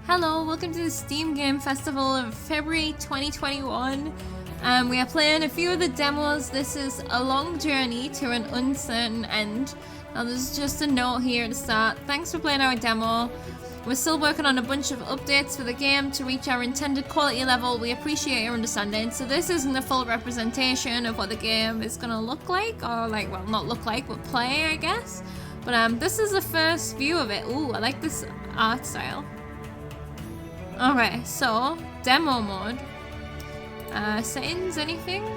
Hello, welcome to the Steam Game Festival of February 2021. We are playing a few of the demos. This is a long journey to an uncertain end. Now there's just a note here at the start. Thanks for playing our demo. We're still working on a bunch of updates for the game to reach our intended quality level. We appreciate your understanding. So this isn't a full representation of what the game is gonna look like, or like, well, not look like, but play, I guess. But this is the first view of it. Ooh, I like this art style. Okay, so demo mode. Settings, anything?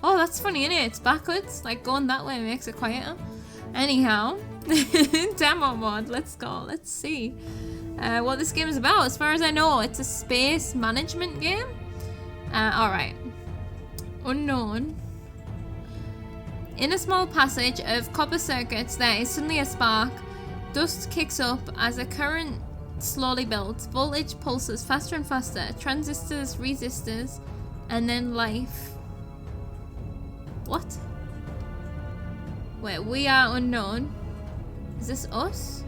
Oh, that's funny, isn't it? It's backwards. Like going that way makes it quieter. Anyhow, demo mode. Let's go. Let's see what this game is about. As far as I know, it's a space management game. Alright. Unknown. In a small passage of copper circuits, there is suddenly a spark. Dust kicks up as a current slowly builds. Voltage pulses faster and faster. Transistors, resistors, and then life. What? Wait, we are unknown. Is this us?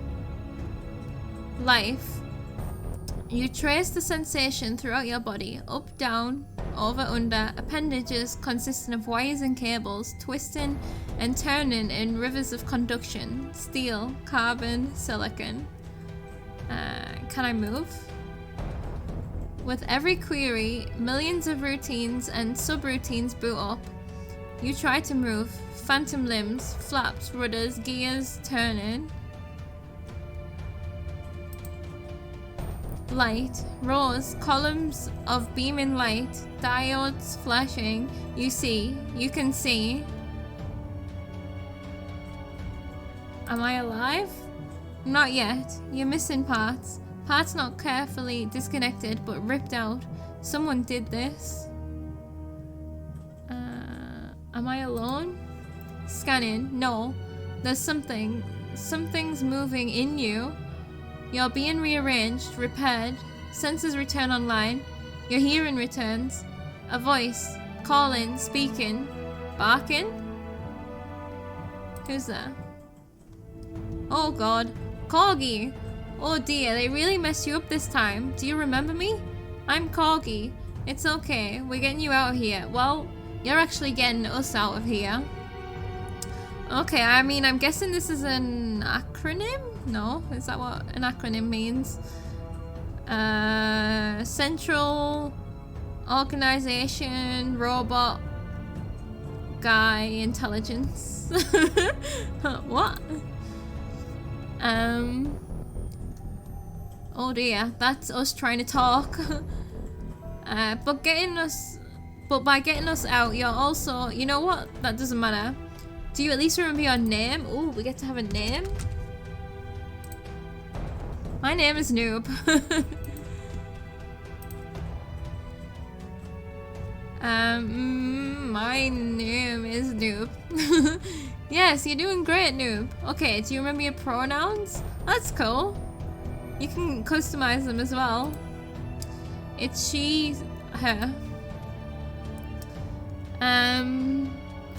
Life. You trace the sensation throughout your body. Up, down, over, under. Appendages consisting of wires and cables, twisting and turning in rivers of conduction. Steel, carbon, silicon. Can I move? With every query, millions of routines and subroutines boot up. You try to move. Phantom limbs, flaps, rudders, gears, turning. Light, rows, columns of beaming light, diodes flashing. You can see. Am I alive? Not yet. You're missing parts. Parts not carefully disconnected but ripped out. Someone did this. Am I alone? Scanning. No. There's something. Something's moving in you. You're being rearranged, repaired. Sensors return online. Your hearing returns. A voice. Calling, speaking. Barking? Who's there? Oh god. Corgi! Oh dear, they really messed you up this time. Do you remember me? I'm Corgi. It's okay, we're getting you out of here. Well, you're actually getting us out of here. Okay, I mean, I'm guessing this is an acronym? No? Is that what an acronym means? Central Organization Robot Guy Intelligence. What? Oh dear, that's us trying to talk. But by getting us out, you're also, you know what? That doesn't matter. Do you at least remember your name? Oh, we get to have a name. My name is Noob. My name is Noob. Yes, you're doing great, Noob. Okay, do you remember your pronouns? That's cool. You can customize them as well. It's she, her.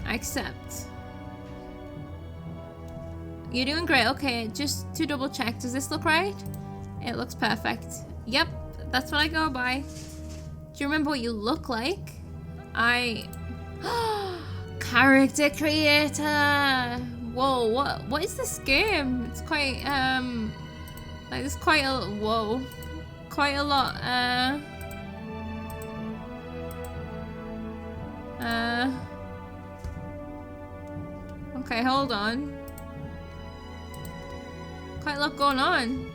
Accept. You're doing great. Okay, just to double check, does this look right? It looks perfect. Yep, that's what I go by. Do you remember what you look like? Character creator. Whoa, what is this game? It's quite like there's quite a lot okay, hold on. Quite a lot going on.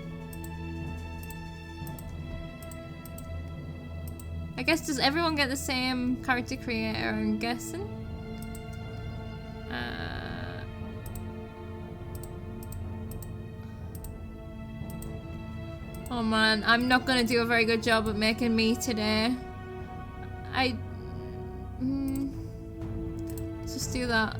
I guess, does everyone get the same character creator, I'm guessing? Oh man, I'm not gonna do a very good job at making me today. Let's just do that.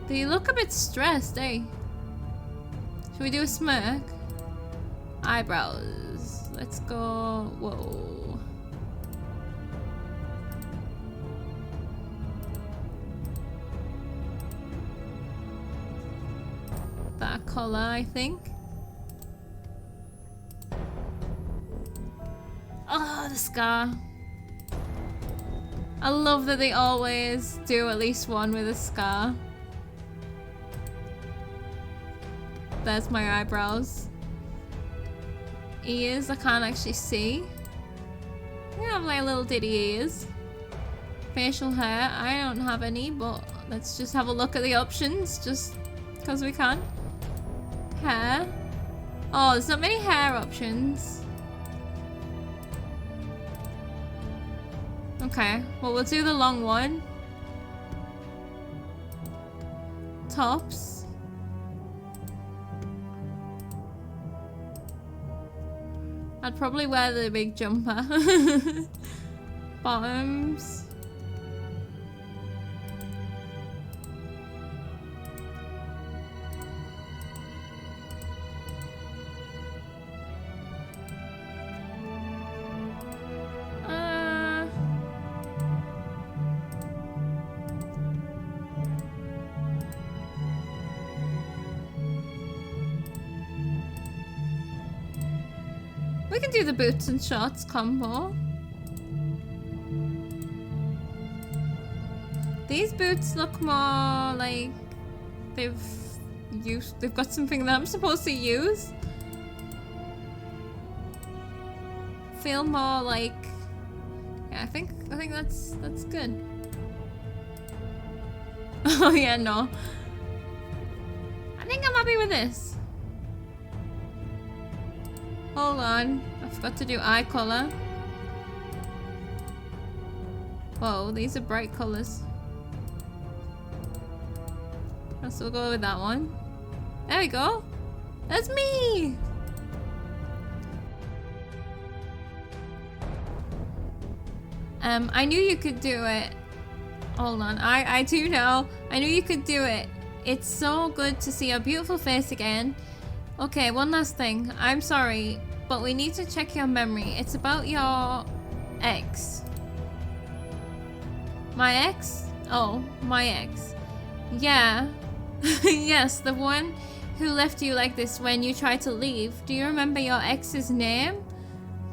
You look a bit stressed, eh? Should we do a smirk? Eyebrows. Let's go. Whoa. That color, I think. Oh, the scar. I love that they always do at least one with a scar. There's my eyebrows. Ears, I can't actually see. I have like little ditty ears. Facial hair, I don't have any, but let's just have a look at the options just because we can. Hair. Oh, there's not many hair options. Okay, well, we'll do the long one. Tops. I'd probably wear the big jumper. Bottoms. We can do the boots and shorts combo. These boots look more like they've got something that I'm supposed to use. Feel more like, yeah, I think that's good. Oh yeah, no. I think I'm happy with this. Hold on, I forgot to do eye color. Whoa, these are bright colors. So we'll go with that one. There we go. That's me! I knew you could do it. Hold on, I do know. I knew you could do it. It's so good to see your beautiful face again. Okay, one last thing. I'm sorry, but we need to check your memory. It's about your ex. My ex? Oh, my ex. Yeah. Yes, the one who left you like this when you tried to leave. Do you remember your ex's name?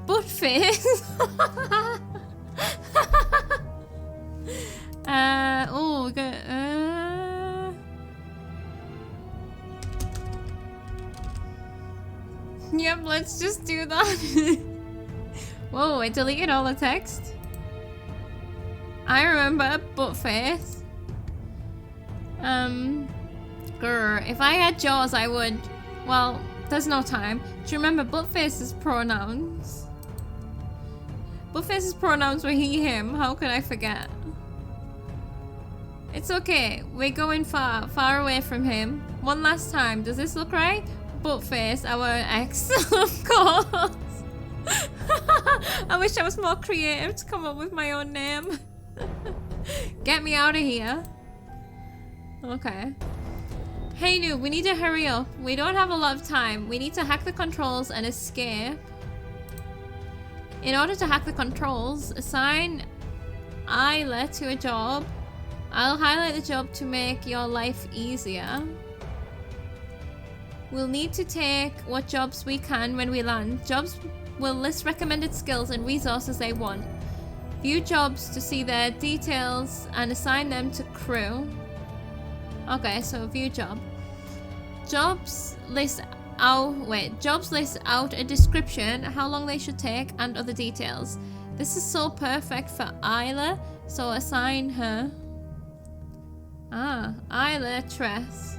Buttface? Oh, good. Yep, let's just do that. Whoa, I deleted all the text. I remember Buttface. Grr. If I had Jaws, I would. Well, there's no time. Do you remember Buttface's pronouns? Buttface's pronouns were he, him. How could I forget? It's okay. We're going far away from him. One last time. Does this look right? Buttface, our ex, of course. I wish I was more creative to come up with my own name. Get me out of here. Okay. Hey noob, we need to hurry up. We don't have a lot of time. We need to hack the controls and escape. In order to hack the controls, assign Isla to a job. I'll highlight the job to make your life easier. We'll need to take what jobs we can when we land. Jobs will list recommended skills and resources they want. View jobs to see their details and assign them to crew. Okay, so view job. Jobs list out a description, how long they should take, and other details. This is so perfect for Isla, so assign her. Isla Tress.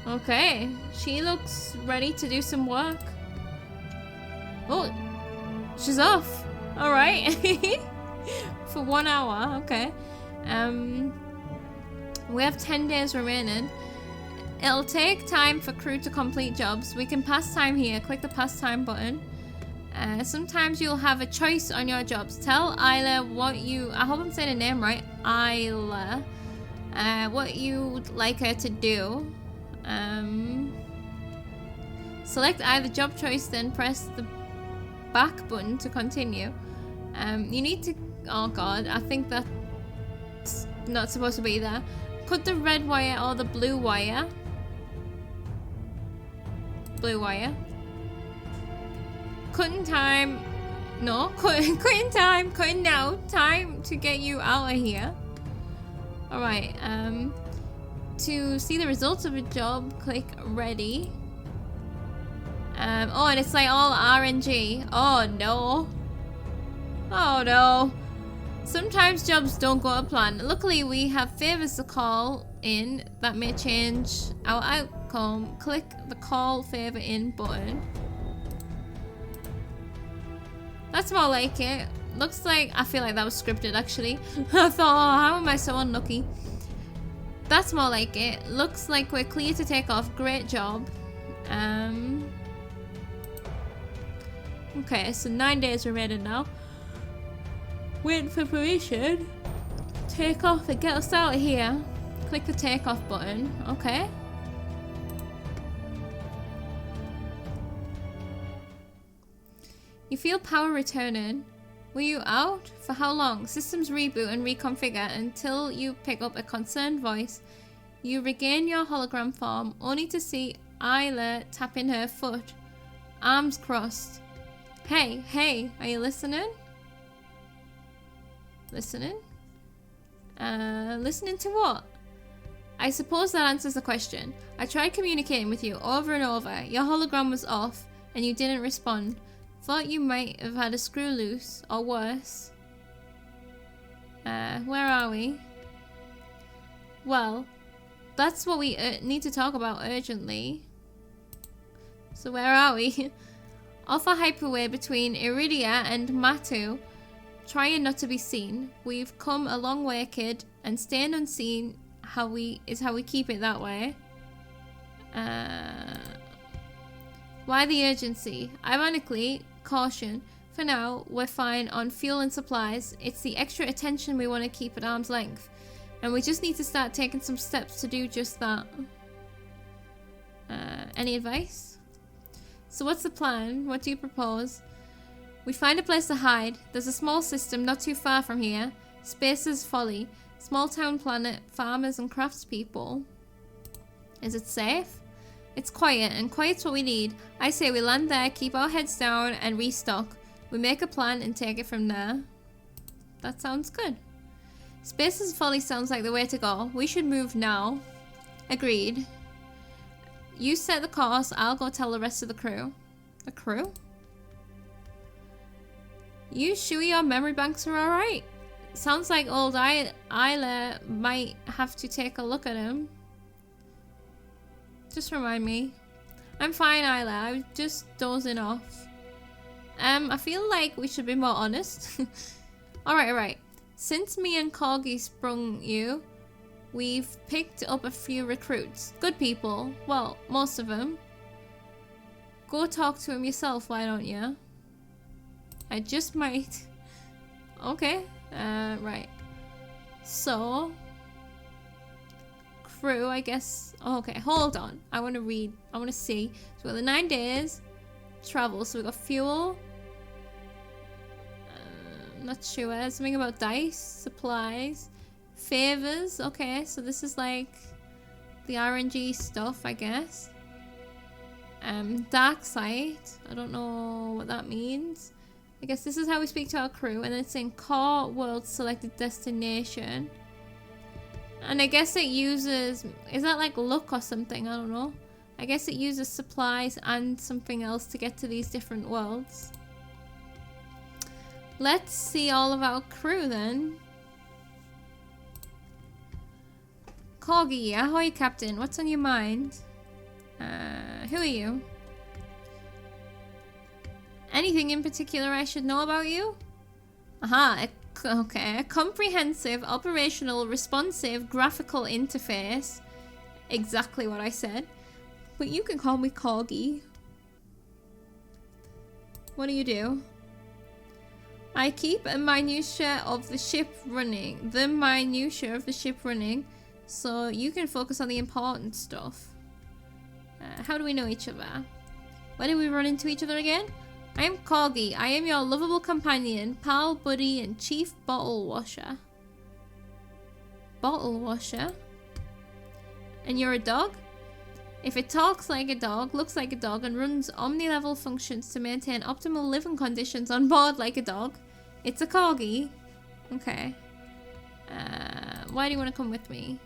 Okay, she looks ready to do some work. Oh, she's off. All right. For 1 hour, okay. We have 10 days remaining. It'll take time for crew to complete jobs. We can pass time here. Click the pass time button. Sometimes you'll have a choice on your jobs. Tell Isla what you... I hope I'm saying her name right. Isla. what you'd like her to do. Select either job choice, then press the back button to continue. You need to... Oh god, I think that's not supposed to be there. Cut the red wire or the blue wire. Blue wire. Cutting time. No, cutting time. Cutting now. Time to get you out of here. Alright, to see the results of a job, click ready. Oh, and it's like all RNG. Oh no. Oh no. Sometimes jobs don't go to plan. Luckily, we have favors to call in that may change our outcome. Click the call favor in button. That's more like it. Looks like... I feel like that was scripted, actually. I thought, oh, how am I so unlucky? That's more like it. Looks like we're clear to take off. Great job. Okay, so 9 days remaining now. Waiting for permission. Take off and get us out of here. Click the take off button. Okay. You feel power returning. Were you out? For how long? Systems reboot and reconfigure until you pick up a concerned voice. You regain your hologram form, only to see Isla tapping her foot. Arms crossed. Hey, hey, are you listening? Listening? Listening to what? I suppose that answers the question. I tried communicating with you over and over. Your hologram was off, and you didn't respond. Thought you might have had a screw loose, or worse. Where are we? Well, that's what we need to talk about urgently. So where are we? Off a hyperway between Iridia and Matu. Trying not to be seen. We've come a long way, kid, and staying unseen is how we keep it that way. Why the urgency? Ironically, caution. For now, we're fine on fuel and supplies. It's the extra attention we want to keep at arm's length. And we just need to start taking some steps to do just that. Any advice? So what's the plan? What do you propose? We find a place to hide. There's a small system not too far from here. Spacer's Folly. Small town planet, farmers and craftspeople. Is it safe? It's quiet, and quiet's what we need. I say we land there, keep our heads down, and restock. We make a plan and take it from there. That sounds good. Spacer's Folly sounds like the way to go. We should move now. Agreed. You set the course, I'll go tell the rest of the crew. The crew? You sure your memory banks are alright? Sounds like old Isla might have to take a look at him. Just remind me. I'm fine, Isla. I was just dozing off. I feel like we should be more honest. Alright. Since me and Corgi sprung you, we've picked up a few recruits. Good people. Well, most of them. Go talk to him yourself, why don't you? I just might. Okay. Right. So... crew, I guess. Oh, okay, hold on. I want to read. I want to see. So we got the 9 days. Travel. So we got fuel. Not sure. Something about dice. Supplies. Favors. Okay, so this is like the RNG stuff, I guess. Dark sight. I don't know what that means. I guess this is how we speak to our crew. And then it's saying core world selected destination. And I guess it uses... is that like luck or something? I don't know. I guess it uses supplies and something else to get to these different worlds. Let's see all of our crew then. Corgi, ahoy captain. What's on your mind? Who are you? Anything in particular I should know about you? Aha, okay. A comprehensive, operational, responsive, graphical interface. Exactly what I said. But you can call me Corgi. What do you do? I keep a minutiae of the ship running. so you can focus on the important stuff. How do we know each other? Where did we run into each other again? I am Corgi. I am your lovable companion, pal, buddy, and chief bottle washer. Bottle washer? And you're a dog? If it talks like a dog, looks like a dog, and runs omni-level functions to maintain optimal living conditions on board like a dog, it's a Corgi. Okay. Why do you want to come with me?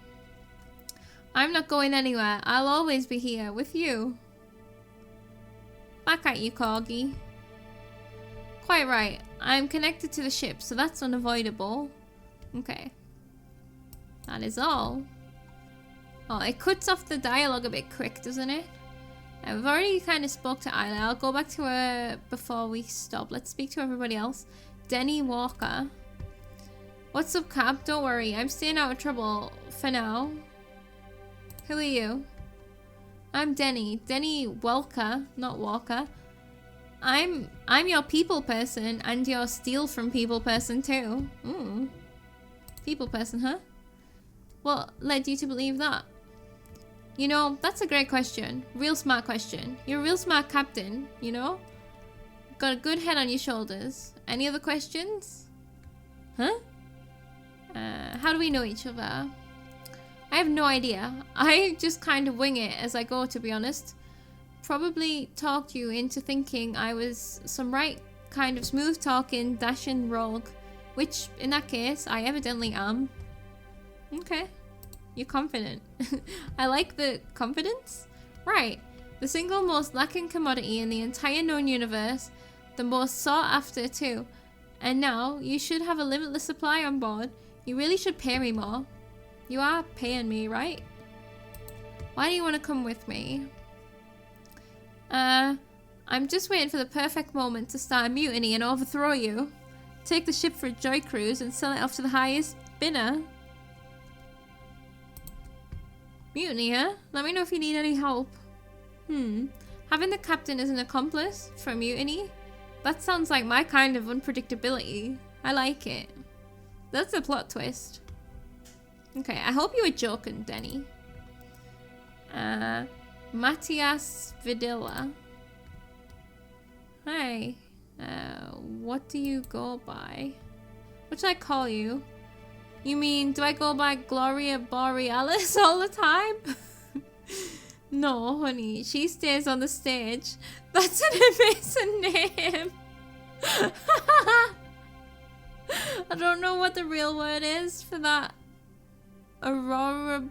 I'm not going anywhere. I'll always be here with you. Back at you, Corgi. Quite right. I'm connected to the ship, so that's unavoidable. Okay. That is all. Oh, it cuts off the dialogue a bit quick, doesn't it? We've already kind of spoke to Isla. I'll go back to her before we stop. Let's speak to everybody else. Denny Walker. What's up, Cap? Don't worry. I'm staying out of trouble for now. Who are you? I'm Denny. Denny Walker, not Walker. I'm your people person and your steal from people person too. People person, huh? What led you to believe that? You know, that's a great question. Real smart question. You're a real smart captain, you know? Got a good head on your shoulders. Any other questions? Huh? How do we know each other? I have no idea. I just kind of wing it as I go, to be honest. Probably talked you into thinking I was some right kind of smooth talking, dashing rogue. Which, in that case, I evidently am. Okay. You're confident. I like the confidence. Right. The single most lacking commodity in the entire known universe. The most sought after too. And now, you should have a limitless supply on board. You really should pay me more. You are paying me, right? Why do you want to come with me? I'm just waiting for the perfect moment to start a mutiny and overthrow you. Take the ship for a joy cruise and sell it off to the highest bidder. Mutiny, huh? Let me know if you need any help. Having the captain as an accomplice for a mutiny? That sounds like my kind of unpredictability. I like it. That's a plot twist. Okay, I hope you were joking, Denny. Matthias Vidilla. Hi. What do you go by? What should I call you? You mean, do I go by Gloria Borealis all the time? No, honey. She stays on the stage. That's an amazing name. I don't know what the real word is for that. Aurora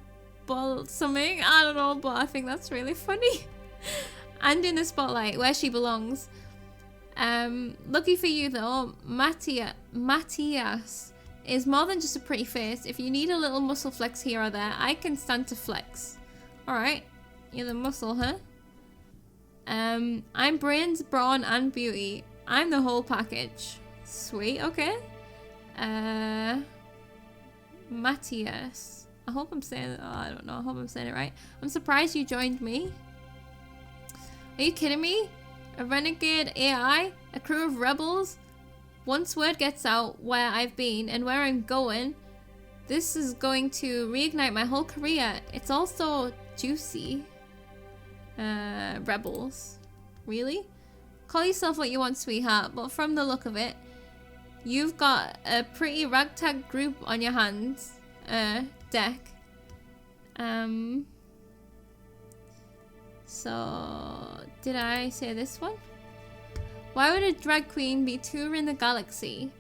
something. I don't know, but I think that's really funny. And in the spotlight, where she belongs. Lucky for you though, Matthias is more than just a pretty face. If you need a little muscle flex here or there, I can stand to flex. Alright, you're the muscle, huh? I'm brains, brawn, and beauty. I'm the whole package. Sweet, okay. Matthias. I hope I'm saying it. Oh, I don't know. I hope I'm saying it right. I'm surprised you joined me. Are you kidding me? A renegade AI? A crew of rebels? Once word gets out where I've been and where I'm going, this is going to reignite my whole career. It's also juicy. Rebels. Really? Call yourself what you want, sweetheart, but from the look of it, you've got a pretty ragtag group on your hands. Deck. So, did I say this one? Why would a drag queen be touring the galaxy?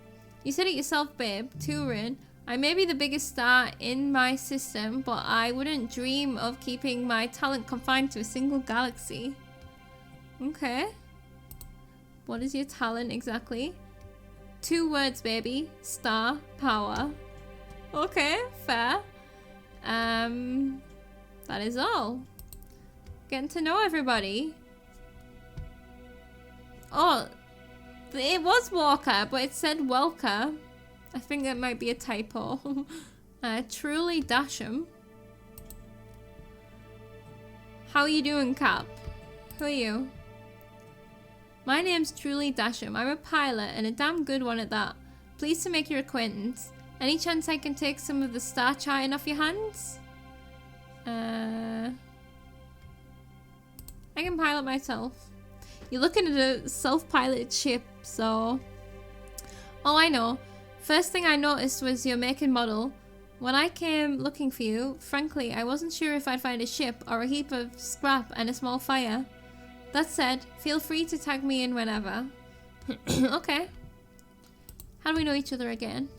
You said it yourself, babe. Touring. I may be the biggest star in my system, but I wouldn't dream of keeping my talent confined to a single galaxy. Okay. What is your talent exactly? 2 words, baby. Star power. Okay, fair. That is all. Getting to know everybody. Oh, it was Walker, but it said Welker. I think that might be a typo. Truly Dasham. How are you doing, Cap? Who are you? My name's Truly Dasham. I'm a pilot, and a damn good one at that. Pleased to make your acquaintance. Any chance I can take some of the star charting off your hands? I can pilot myself. You're looking at a self-piloted ship, so... Oh, I know. First thing I noticed was your make and model. When I came looking for you, frankly, I wasn't sure if I'd find a ship or a heap of scrap and a small fire. That said, feel free to tag me in whenever. Okay. How do we know each other again?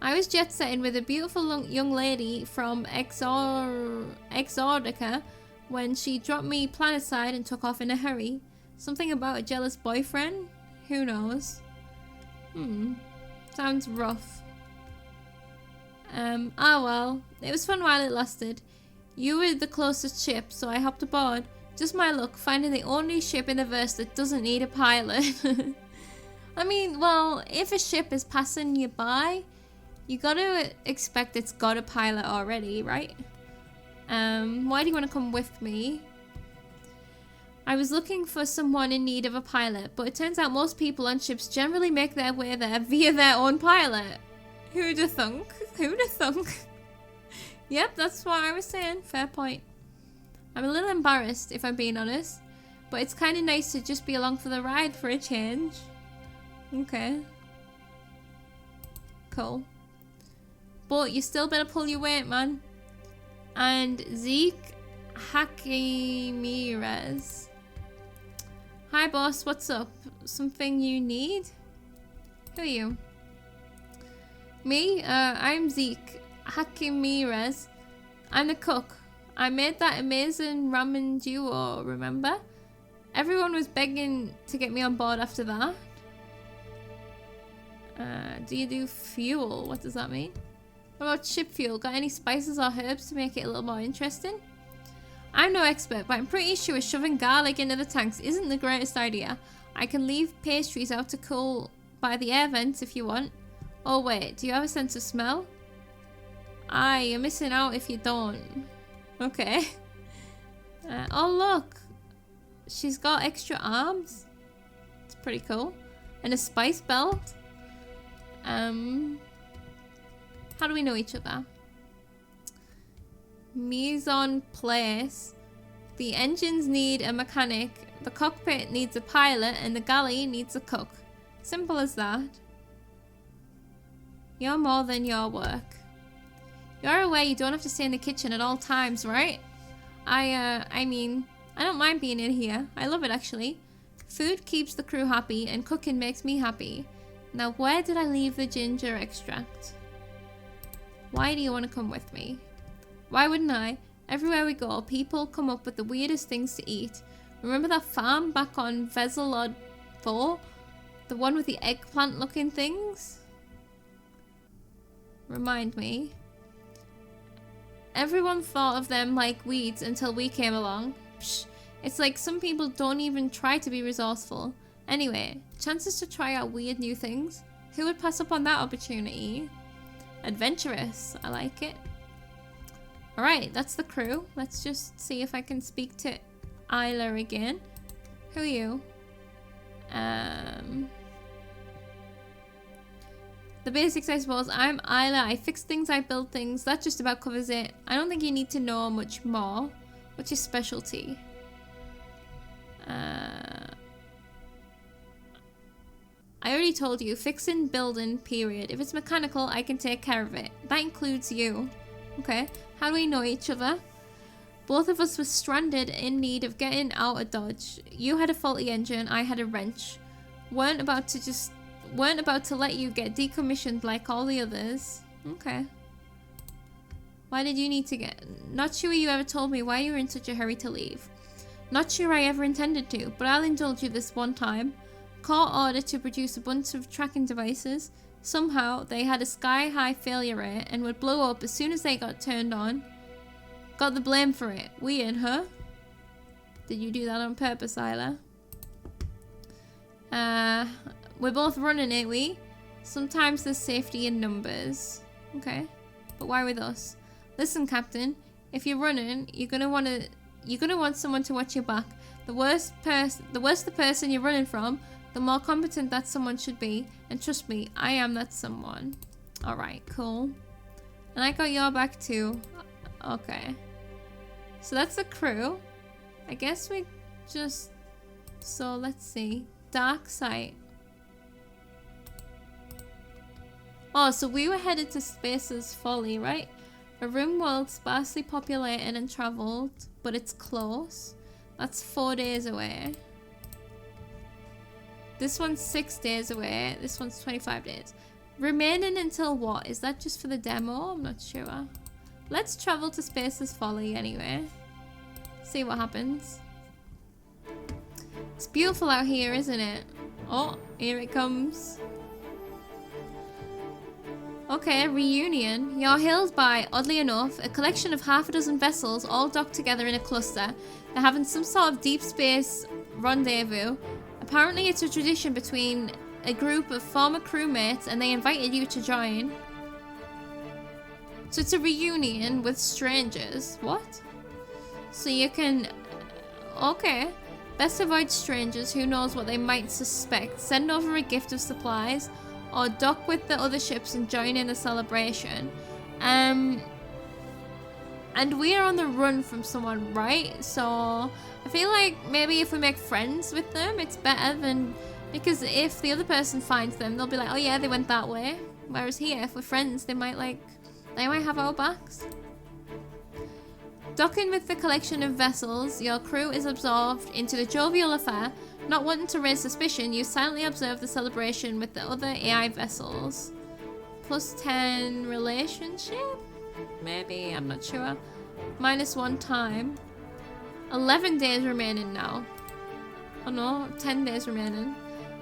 I was jet-setting with a beautiful young lady from Exotica when she dropped me planetside and took off in a hurry. Something about a jealous boyfriend? Who knows? Sounds rough. Well, it was fun while it lasted. You were the closest ship, so I hopped aboard. Just my luck, finding the only ship in the verse that doesn't need a pilot. I mean, well, if a ship is passing you by, you gotta expect it's got a pilot already, right? Why do you want to come with me? I was looking for someone in need of a pilot, but it turns out most people on ships generally make their way there via their own pilot. Who'd have thunk? Who'd have thunk? Yep, that's what I was saying. Fair point. I'm a little embarrassed, if I'm being honest, but it's kind of nice to just be along for the ride for a change. Okay. Cool. But you still better pull your weight, man. And Zeke Hakimirez. Hi, boss. What's up? Something you need? Who are you? Me? I'm Zeke Hakimirez. I'm the cook. I made that amazing ramen duo, remember? Everyone was begging to get me on board after that. Do you do fuel? What does that mean? What about ship fuel? Got any spices or herbs to make it a little more interesting? I'm no expert, but I'm pretty sure shoving garlic into the tanks isn't the greatest idea. I can leave pastries out to cool by the air vents if you want. Oh wait, do you have a sense of smell? Aye, you're missing out if you don't. Okay. Oh look, she's got extra arms. It's pretty cool. And a spice belt. How do we know each other? Mise en place. The engines need a mechanic, the cockpit needs a pilot, and the galley needs a cook. Simple as that. You're more than your work. You're aware you don't have to stay in the kitchen at all times, right? I mean, I don't mind being in here. I love it, actually. Food keeps the crew happy, and cooking makes me happy. Now, where did I leave the ginger extract? Why do you want to come with me? Why wouldn't I? Everywhere we go, people come up with the weirdest things to eat. Remember that farm back on Veselod 4? The one with the eggplant-looking things? Remind me. Everyone thought of them like weeds until we came along. Psh, it's like some people don't even try to be resourceful. Anyway, chances to try out weird new things. Who would pass up on that opportunity? Adventurous. I like it. Alright, that's the crew. Let's just see if I can speak to Isla again. Who are you? The basics, I suppose. I'm Isla. I fix things, I build things. That just about covers it. I don't think you need to know much more. What's your specialty? I already told you. Fixing, building, period. If it's mechanical, I can take care of it. That includes you. Okay. How do we know each other? Both of us were stranded in need of getting out of Dodge. You had a faulty engine, I had a wrench. Weren't about to let you get decommissioned like all the others. Okay. Why did you need to get... Not sure you ever told me why you were in such a hurry to leave. Not sure I ever intended to, but I'll indulge you this one time. Court ordered to produce a bunch of tracking devices. Somehow, they had a sky-high failure rate and would blow up as soon as they got turned on. Got the blame for it. Weird, huh? Did you do that on purpose, Isla? We're both running, ain't we? Sometimes there's safety in numbers. Okay. But why with us? Listen, Captain. If you're running, you're gonna want someone to watch your back. The worse the person you're running from, the more competent that someone should be. And trust me, I am that someone. Alright, cool. And I got your back too. Okay. So that's the crew. I guess we just... So let's see. Dark site. Oh, so we were headed to Space's Folly, right? A rim world sparsely populated and travelled, but it's close. That's 4 days away. This one's 6 days away. This one's 25 days. Remaining until what? Is that just for the demo? I'm not sure. Let's travel to Space's Folly anyway. See what happens. It's beautiful out here, isn't it? Oh, here it comes. Okay, reunion. You're hailed by, oddly enough, a collection of half a dozen vessels all docked together in a cluster. They're having some sort of deep space rendezvous. Apparently it's a tradition between a group of former crewmates and they invited you to join. So it's a reunion with strangers. What? So you can... Okay. Best avoid strangers. Who knows what they might suspect. Send over a gift of supplies. Or dock with the other ships and join in the celebration. And we are on the run from someone, right? So I feel like maybe if we make friends with them, it's better than... Because if the other person finds them, they'll be like, oh yeah, they went that way. Whereas here, if we're friends, they might have our backs. Docking with the collection of vessels, your crew is absorbed into the jovial affair. Not wanting to raise suspicion, you silently observe the celebration with the other AI vessels. +10 relationship? Maybe, I'm not sure. -1 time. 11 days remaining now. Oh no, 10 days remaining.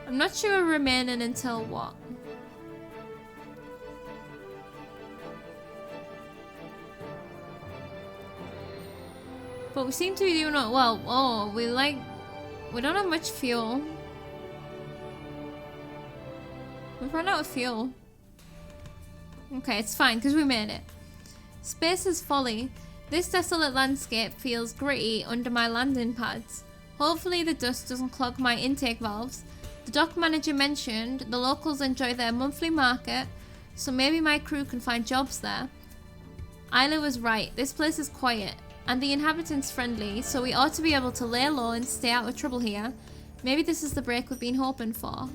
I'm not sure remaining until what. But we seem to be doing well. Oh, we don't have much fuel. We've run out of fuel. Okay, it's fine because we made it. Space's Folly. This desolate landscape feels gritty under my landing pads. Hopefully the dust doesn't clog my intake valves. The dock manager mentioned the locals enjoy their monthly market, so maybe my crew can find jobs there. Isla was right. This place is quiet. And the inhabitants friendly, so we ought to be able to lay low and stay out of trouble here. Maybe this is the break we've been hoping for.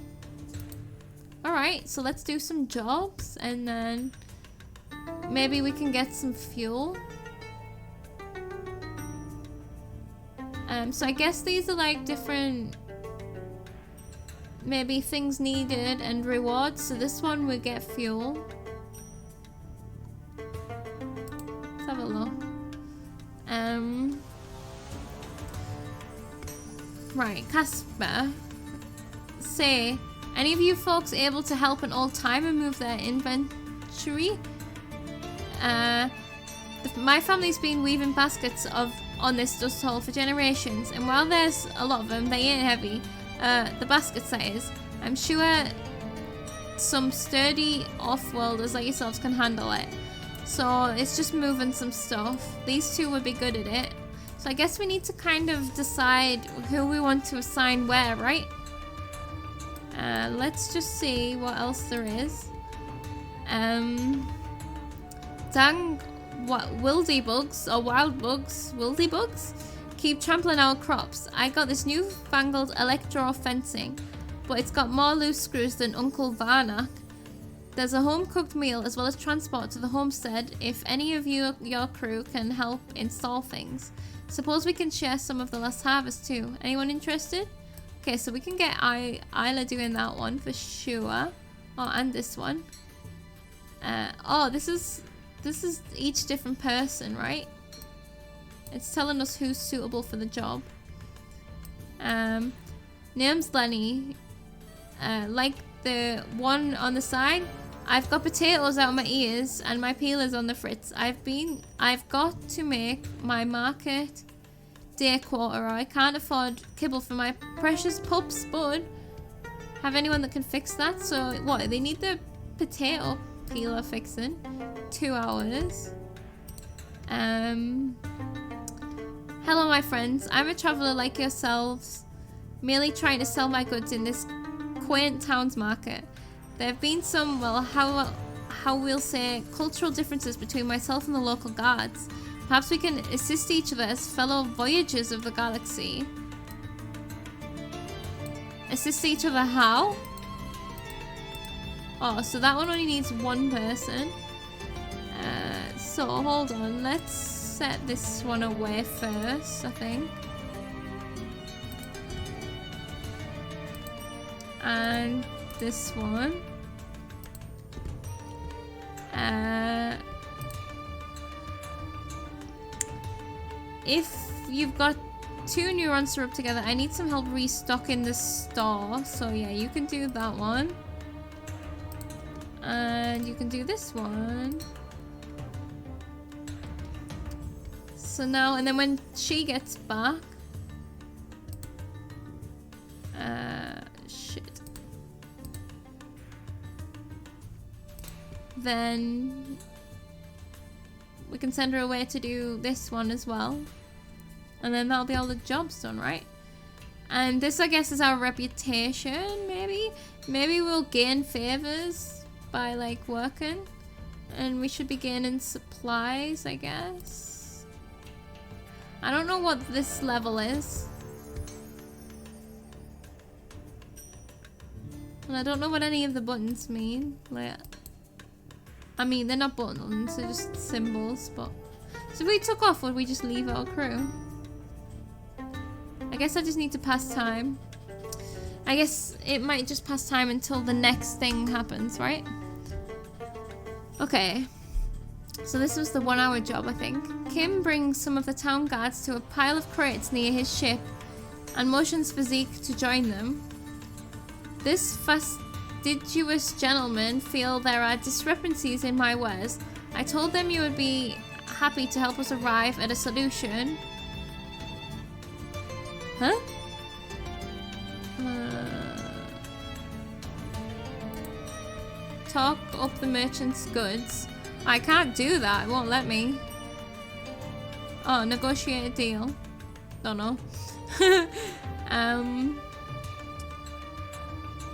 Alright, so let's do some jobs and then maybe we can get some fuel. So I guess these are like different maybe things needed and rewards. So this one we get fuel. Let's have a look. Right, Casper. Say, any of you folks able to help an old timer move their inventory? My family's been weaving baskets on this dust hole for generations, and while there's a lot of them, they ain't heavy. The baskets, that is. I'm sure some sturdy off-worlders like yourselves can handle it. So it's just moving some stuff. These two would be good at it. So I guess we need to kind of decide who we want to assign where, right? Let's just see what else there is. Dang, what, wildy bugs or wild bugs? Wildy bugs? Keep trampling our crops. I got this newfangled electro fencing, but it's got more loose screws than Uncle Varnak. There's a home-cooked meal as well as transport to the homestead if any of your crew can help install things. Suppose we can share some of the last harvest too. Anyone interested? Okay, so we can get Isla doing that one for sure. Oh, and this one. Oh, this is each different person, right? It's telling us who's suitable for the job. Name's Lenny. Like the one on the side, I've got potatoes out of my ears and my peelers on the fritz. I've got to make my market day quota or I can't afford kibble for my precious pups, bud. Have anyone that can fix that? So what, they need the potato peeler fixing. 2 hours. Hello my friends, I'm a traveller like yourselves, merely trying to sell my goods in this quaint town's market. There have been some, well, how we'll say, cultural differences between myself and the local guards. Perhaps we can assist each other as fellow voyagers of the galaxy. Assist each other how? Oh, so that one only needs one person. So hold on, let's set this one away first, I think. And this one. If you've got 2 neurons to rub together, I need some help restocking the store. So yeah, you can do that one. And you can do this one. So now, and then when she gets back... shit. Then... we can send her away to do this one as well. And then that'll be all the jobs done, right? And this, I guess, is our reputation, maybe? Maybe we'll gain favors by, like, working. And we should be gaining supplies, I guess. I don't know what this level is. And I don't know what any of the buttons mean. Like, I mean, they're not buttons, they're just symbols, but... So if we took off, would we just leave our crew? I guess I just need to pass time. I guess it might just pass time until the next thing happens, right? Okay. So this was the 1 hour job, I think. Kim brings some of the town guards to a pile of crates near his ship and motions for Zeke to join them. This fastidious gentlemen feel there are discrepancies in my wares. I told them you would be happy to help us arrive at a solution. Huh? Talk up the merchant's goods. I can't do that, it won't let me. Oh, negotiate a deal. Don't know.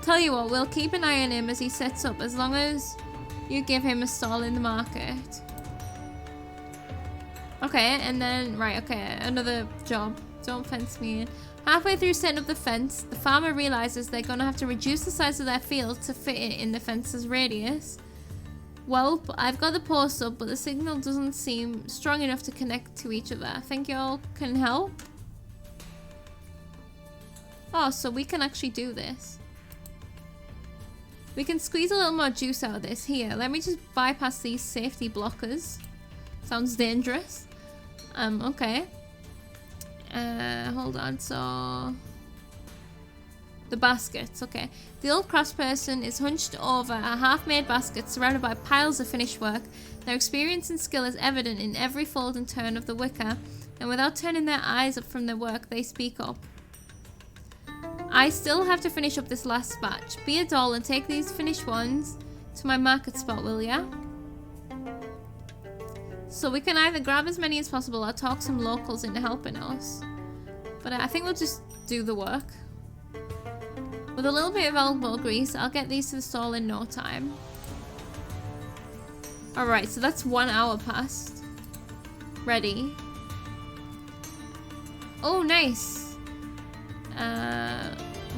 Tell you what, we'll keep an eye on him as he sets up, as long as you give him a stall in the market. Okay, and then, right, okay, another job. Don't fence me in. Halfway through setting up the fence, the farmer realizes they're gonna have to reduce the size of their field to fit it in the fence's radius. Well, I've got the post up, but the signal doesn't seem strong enough to connect to each other. Think y'all can help? Oh, so we can actually do this. We can squeeze a little more juice out of this. Here, let me just bypass these safety blockers. Sounds dangerous. Okay. Hold on, so... The baskets, okay. The old craftsperson is hunched over a half-made basket surrounded by piles of finished work. Their experience and skill is evident in every fold and turn of the wicker, and without turning their eyes up from their work, they speak up. I still have to finish up this last batch. Be a doll and take these finished ones to my market spot, will ya? So we can either grab as many as possible or talk some locals into helping us. But I think we'll just do the work. With a little bit of elbow grease, I'll get these to the stall in no time. Alright, so that's 1 hour past. Ready. Oh, nice.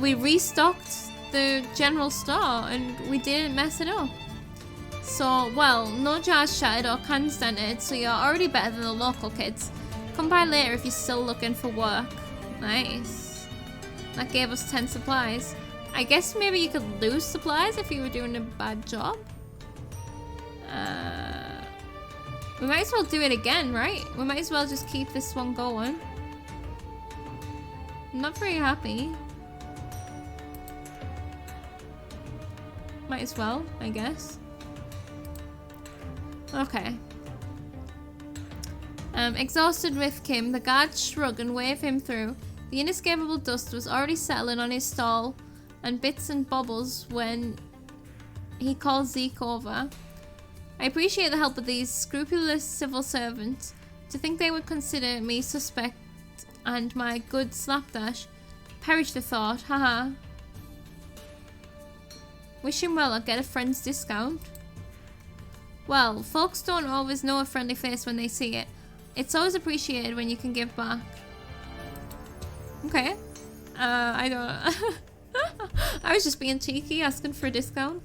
We restocked the general store and we didn't mess it up. So, well, no jars shattered or cans dented, so you're already better than the local kids. Come by later if you're still looking for work. Nice. That gave us 10 supplies. I guess maybe you could lose supplies if you were doing a bad job. We might as well do it again, right? We might as well just keep this one going. I'm not very happy. Might as well, I guess. Okay. Exhausted with Kim, the guards shrug and wave him through. The inescapable dust was already settling on his stall and bits and bobbles when he called Zeke over. I appreciate the help of these scrupulous civil servants. To think they would consider me suspect and my good slapdash. Perish the thought, haha. Wish him well, I'll get a friend's discount. Well, folks don't always know a friendly face when they see it. It's always appreciated when you can give back. Okay. I don't I was just being cheeky, asking for a discount.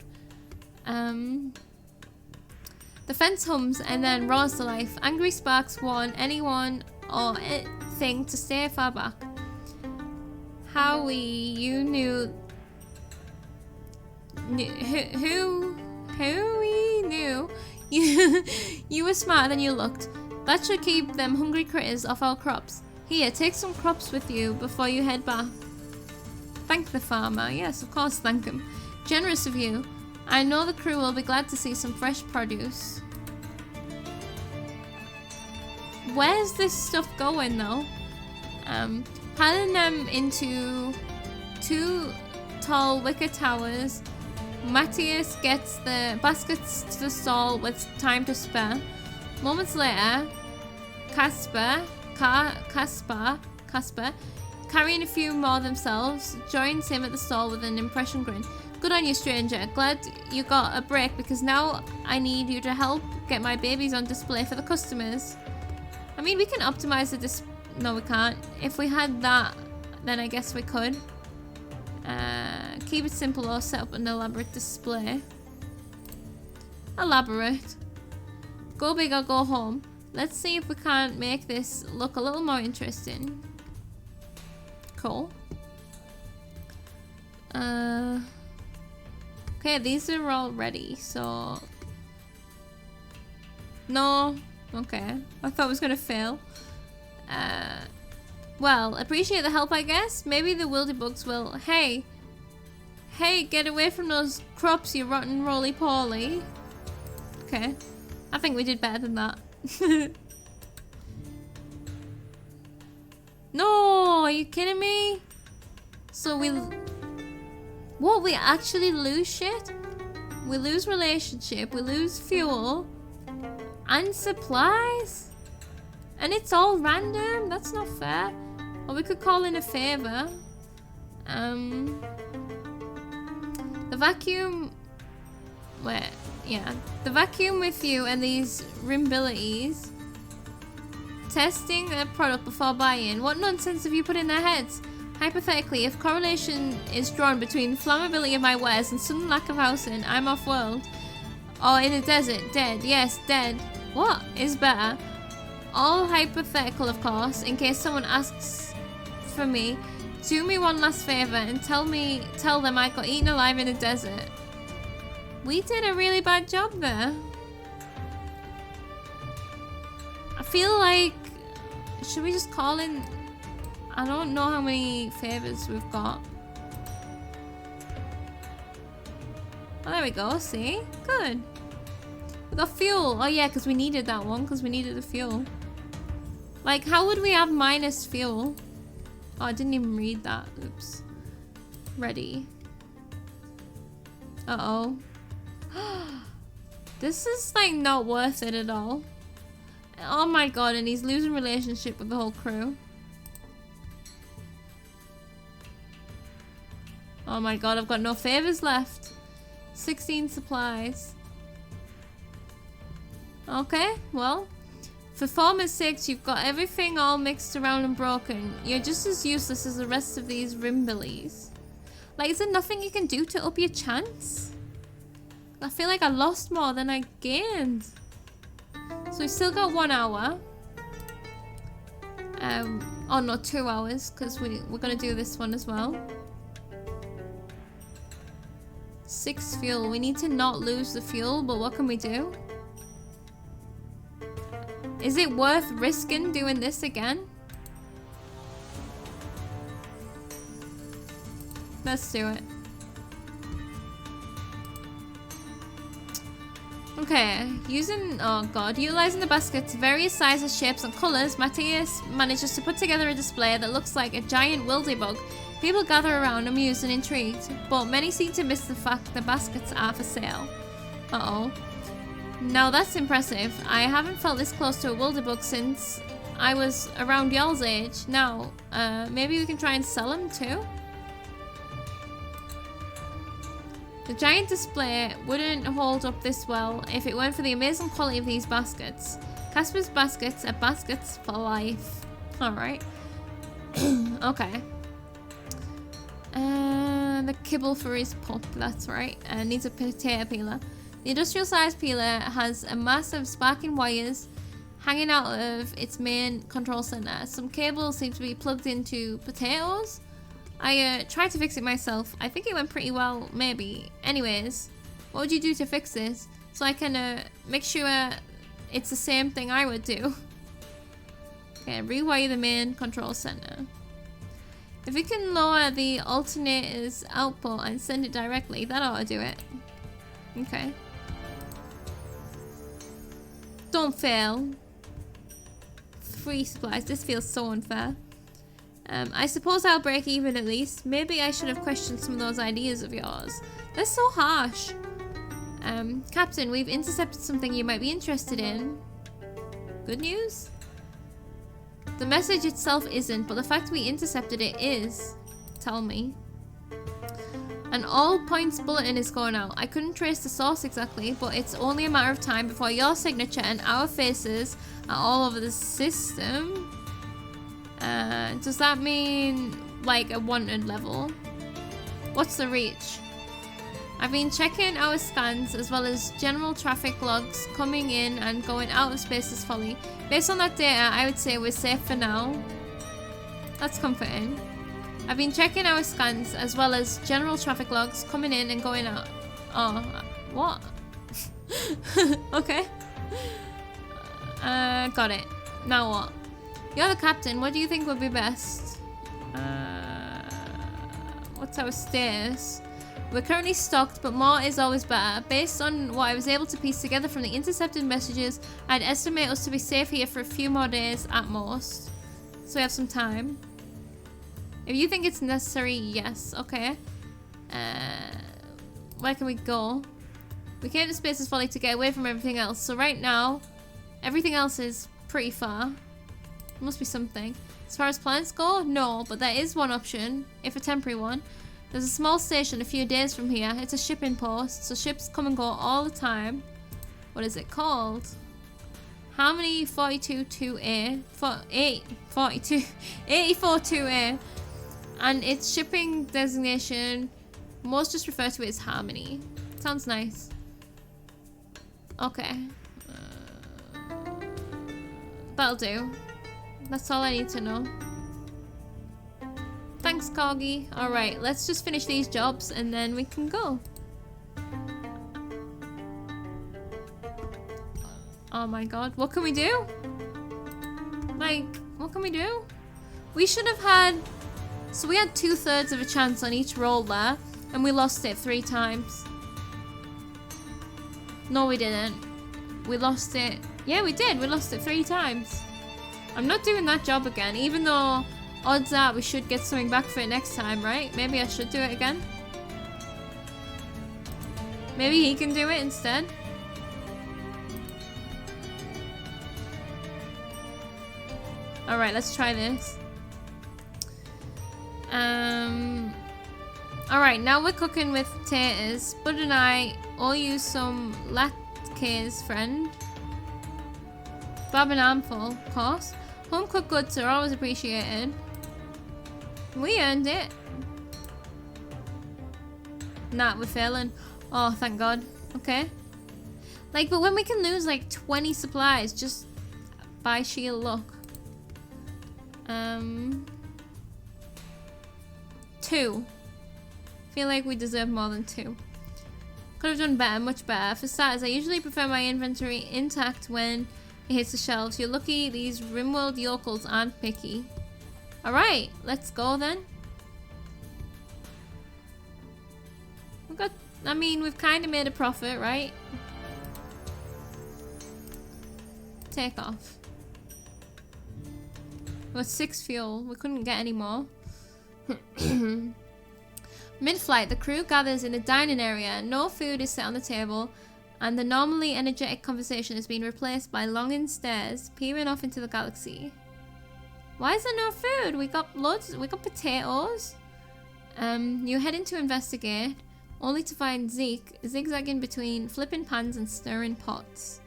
The fence hums and then roars to life. Angry sparks warn anyone or anything to stay far back. Howie, you knew... Who we knew you were smarter than you looked. That should keep them hungry critters off our crops. Here, take some crops with you before you head back. Thank the farmer. Yes, of course, thank him. Generous of you. I know the crew will be glad to see some fresh produce. Where's this stuff going, though? Piling them into 2 tall wicker towers. Matthias gets the baskets to the stall with time to spare. Moments later, Casper, carrying a few more themselves, joins him at the stall with an impression grin. Good on you, stranger. Glad you got a break because now I need you to help get my babies on display for the customers. I mean, we can optimize the no, we can't. If we had that, then I guess we could. Keep it simple or set up an elaborate display. Elaborate. Go big or go home. Let's see if we can't make this look a little more interesting. Cool. Okay, these are all ready, so... No. Okay. I thought it was gonna fail. Well, appreciate the help, I guess. Maybe the wildebugs will... Hey! Hey, get away from those crops, you rotten roly-poly. Okay. I think we did better than that. No! Are you kidding me? So we... What? We actually lose shit? We lose relationship, we lose fuel, and supplies? And it's all random? That's not fair. Or we could call in a favor. The vacuum... Wait, yeah. The vacuum with you and these rimbilities. Testing a product before buying. What nonsense have you put in their heads? Hypothetically, if correlation is drawn between flammability of my wares and sudden lack of housing, I'm off-world. Or in a desert, dead. Yes, dead. What is better? All hypothetical, of course, in case someone asks for me. Do me one last favor and tell them I got eaten alive in a desert. We did a really bad job there. I feel like... Should we just call in... I don't know how many favors we've got. Oh, there we go, see? Good. We got fuel. Oh yeah, because we needed that one, because we needed the fuel. Like, how would we have minus fuel? Oh, I didn't even read that. Oops. Ready. Uh-oh. This is, like, not worth it at all. Oh my god, and he's losing relationship with the whole crew. Oh my god, I've got no favors left. 16 supplies. Okay, well. For former's sakes, you've got everything all mixed around and broken. You're just as useless as the rest of these rimbillies. Like, is there nothing you can do to up your chance? I feel like I lost more than I gained. So we've still got 1 hour. Oh no, 2 hours, because we're gonna do this one as well. 6 fuel. We need to not lose the fuel, but what can we do? Is it worth risking doing this again? Let's do it. Okay, utilizing the basket's various sizes, shapes and colours, Matthias manages to put together a display that looks like a giant wildybug. People gather around, amused and intrigued, but many seem to miss the fact the baskets are for sale. Uh-oh. Now that's impressive. I haven't felt this close to a wildybug since I was around y'all's age. Now, maybe we can try and sell them too? The giant display wouldn't hold up this well if it weren't for the amazing quality of these baskets. Casper's baskets are baskets for life. Alright. Okay. The kibble for his pup, that's right. Needs a potato peeler. The industrial sized peeler has a massive sparking wires hanging out of its main control center. Some cables seem to be plugged into potatoes. I tried to fix it myself. I think it went pretty well, maybe. Anyways, what would you do to fix this? So I can make sure it's the same thing I would do. Okay, rewire the main control center. If we can lower the alternator's output and send it directly, that ought to do it. Okay. Don't fail. 3 supplies. This feels so unfair. I suppose I'll break even at least. Maybe I should have questioned some of those ideas of yours. They're so harsh. Captain, we've intercepted something you might be interested in. Good news? The message itself isn't, but the fact we intercepted it is. Tell me. An all-points bulletin is going out. I couldn't trace the source exactly, but it's only a matter of time before your signature and our faces are all over the system. Does that mean, like, a wanted level? What's the reach? I've been checking our scans as well as general traffic logs coming in and going out of Space's Folly. Based on that data, I would say we're safe for now. That's comforting. I've been checking our scans as well as general traffic logs coming in and going out. Oh, what? Okay. Got it. Now what? You're the captain. What do you think would be best? What's our status? We're currently stocked, but more is always better. Based on what I was able to piece together from the intercepted messages, I'd estimate us to be safe here for a few more days at most. So we have some time. If you think it's necessary, yes. Okay. Where can we go? We came to Space's Folly to get away from everything else. So right now, everything else is pretty far. There must be something. As far as plans go, no. But there is one option, if a temporary one. There's a small station a few days from here. It's a shipping post, so ships come and go all the time. What is it called? Harmony 42-2A. 84-2A. And its shipping designation, most just refer to it as Harmony. Sounds nice. Okay. That'll do. That's all I need to know. Thanks, Corgi. Alright, let's just finish these jobs and then we can go. Oh my god, what can we do? Like, what can we do? We should have had... So we had 2/3 of a chance on each roll there, and we lost it 3 times. No, we didn't. We lost it... Yeah, we did. We lost it 3 times. I'm not doing that job again, even though... Odds are we should get something back for it next time, right? Maybe I should do it again. Maybe he can do it instead. Alright, let's try this. Alright, now we're cooking with potatoes. Bud and I all use some latkes, friend. Bob and armful, of course. Home cooked goods are always appreciated. We earned it. Nah, we're failing. Oh, thank God. Okay. Like, but when we can lose like 20 supplies just by sheer luck. 2. Feel like we deserve more than 2. Could have done better, much better. For starters, I usually prefer my inventory intact when it hits the shelves. You're lucky these Rimworld yokels aren't picky. Alright, let's go then. We've got, I mean, we've kind of made a profit, right? Take off. We're 6 fuel. We couldn't get any more. Mid-flight, the crew gathers in a dining area. No food is set on the table, and the normally energetic conversation has been replaced by longing stares peering off into the galaxy. Why is there no food? We got loads. We got potatoes. You're heading to investigate. only to find Zeke zigzagging between flipping pans and stirring pots.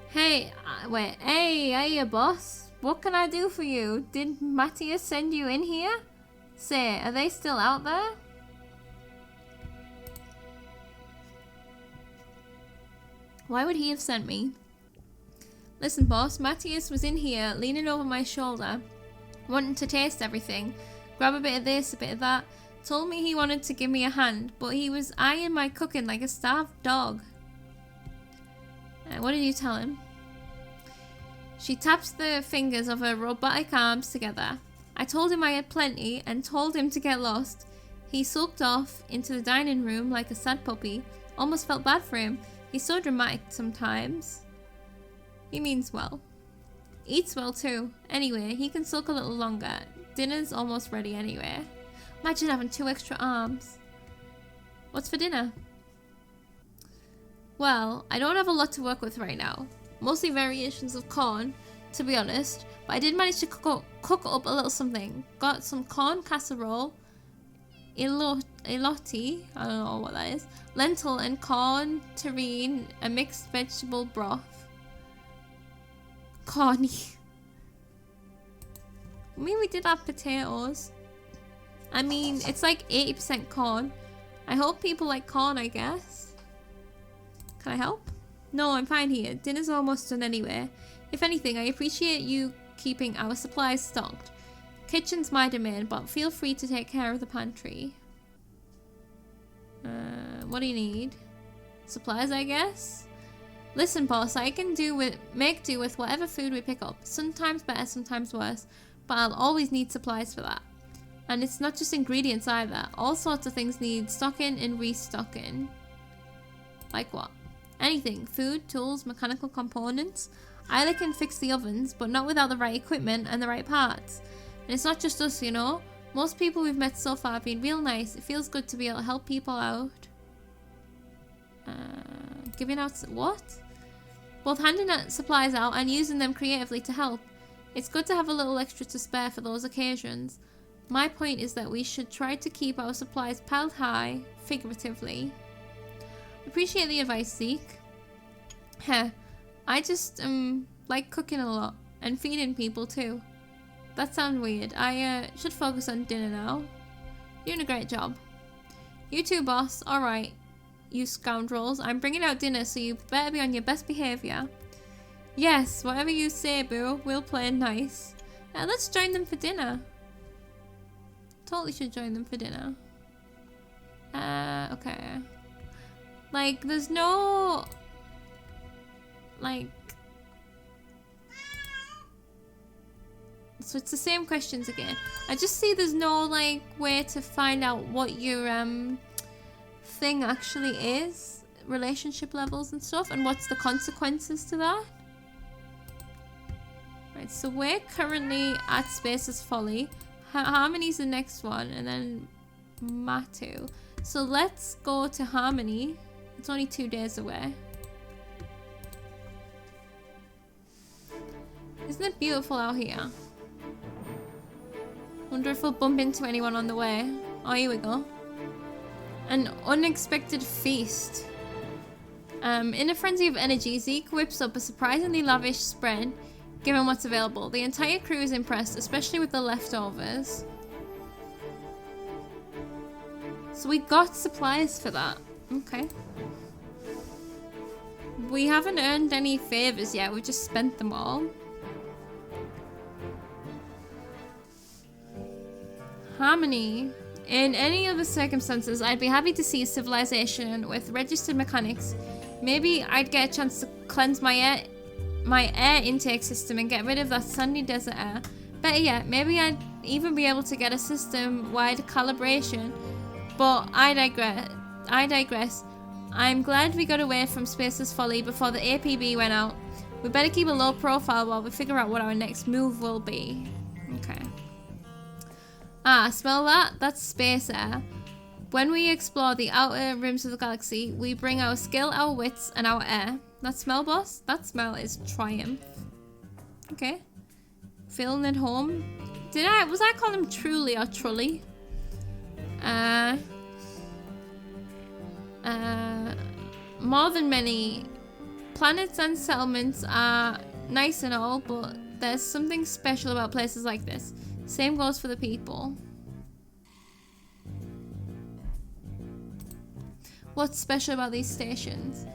Hey, wait, hey, boss. What can I do for you? Did Matthias send you in here? Say, are they still out there? Why would he have sent me? Listen, boss, Matthias was in here, leaning over my shoulder, wanting to taste everything. Grab a bit of this, a bit of that. Told me he wanted to give me a hand, but he was eyeing my cooking like a starved dog. What did you tell him? She taps the fingers of her robotic arms together. I told him I had plenty and told him to get lost. He sulked off into the dining room like a sad puppy. Almost felt bad for him. He's so dramatic sometimes. He means well. Eats well too. Anyway, he can sulk a little longer. Dinner's almost ready anyway. Imagine having 2 extra arms. What's for dinner? Well, I don't have a lot to work with right now. Mostly variations of corn, to be honest. But I did manage to cook up a little something. Got some corn casserole, elote, I don't know what that is, lentil and corn terrine, a mixed vegetable broth. Corny. I mean, we did have potatoes. I mean, it's like 80% corn. I hope people like corn, I guess. Can I help? No, I'm fine here. Dinner's almost done anyway. If anything, I appreciate you keeping our supplies stocked. Kitchen's my domain, but feel free to take care of the pantry. What do you need? Supplies, I guess? Listen, boss, I can make do with whatever food we pick up. Sometimes better, sometimes worse. But I'll always need supplies for that. And it's not just ingredients either. All sorts of things need stocking and restocking. Like what? Anything. Food, tools, mechanical components. Isla can fix the ovens, but not without the right equipment and the right parts. And it's not just us, you know. Most people we've met so far have been real nice. It feels good to be able to help people out. Giving out what? Both handing out supplies out and using them creatively to help. It's good to have a little extra to spare for those occasions. My point is that we should try to keep our supplies piled high, figuratively. Appreciate the advice, Zeke. Heh, I just like cooking a lot and feeding people too. That sounds weird. I should focus on dinner now. You're doing a great job. You too, boss. Alright, you scoundrels. I'm bringing out dinner, so you better be on your best behaviour. Yes, whatever you say, boo. We'll play nice. Let's join them for dinner. Totally should join them for dinner. Okay. Like, there's no... Like... So it's the same questions again. I just see there's no, like, way to find out what your, thing actually is. Relationship levels and stuff. And what's the consequences to that. Right, so we're currently at Spaces Folly. Harmony's the next one. And then Matu. So let's go to Harmony. It's only 2 days away. Isn't it beautiful out here? Wonder if we'll bump into anyone on the way. Oh, here we go. An unexpected feast. In a frenzy of energy, Zeke whips up a surprisingly lavish spread, given what's available. The entire crew is impressed, especially with the leftovers. So we got supplies for that. Okay. We haven't earned any favors yet, we've just spent them all. Harmony. In any other circumstances, I'd be happy to see a civilization with registered mechanics. Maybe I'd get a chance to cleanse my air intake system and get rid of that sandy desert air. Better yet, maybe I'd even be able to get a system-wide calibration. But I digress. I'm glad we got away from Spaces Folly before the APB went out. We better keep a low profile while we figure out what our next move will be. Okay. Ah, smell that? That's space air. When we explore the outer rims of the galaxy, we bring our skill, our wits, and our air. That smell, boss? That smell is triumph. Okay. Feeling at home. Was I calling him truly or trully? More than many. Planets and settlements are nice and all, but there's something special about places like this. Same goes for the people. What's special about these stations?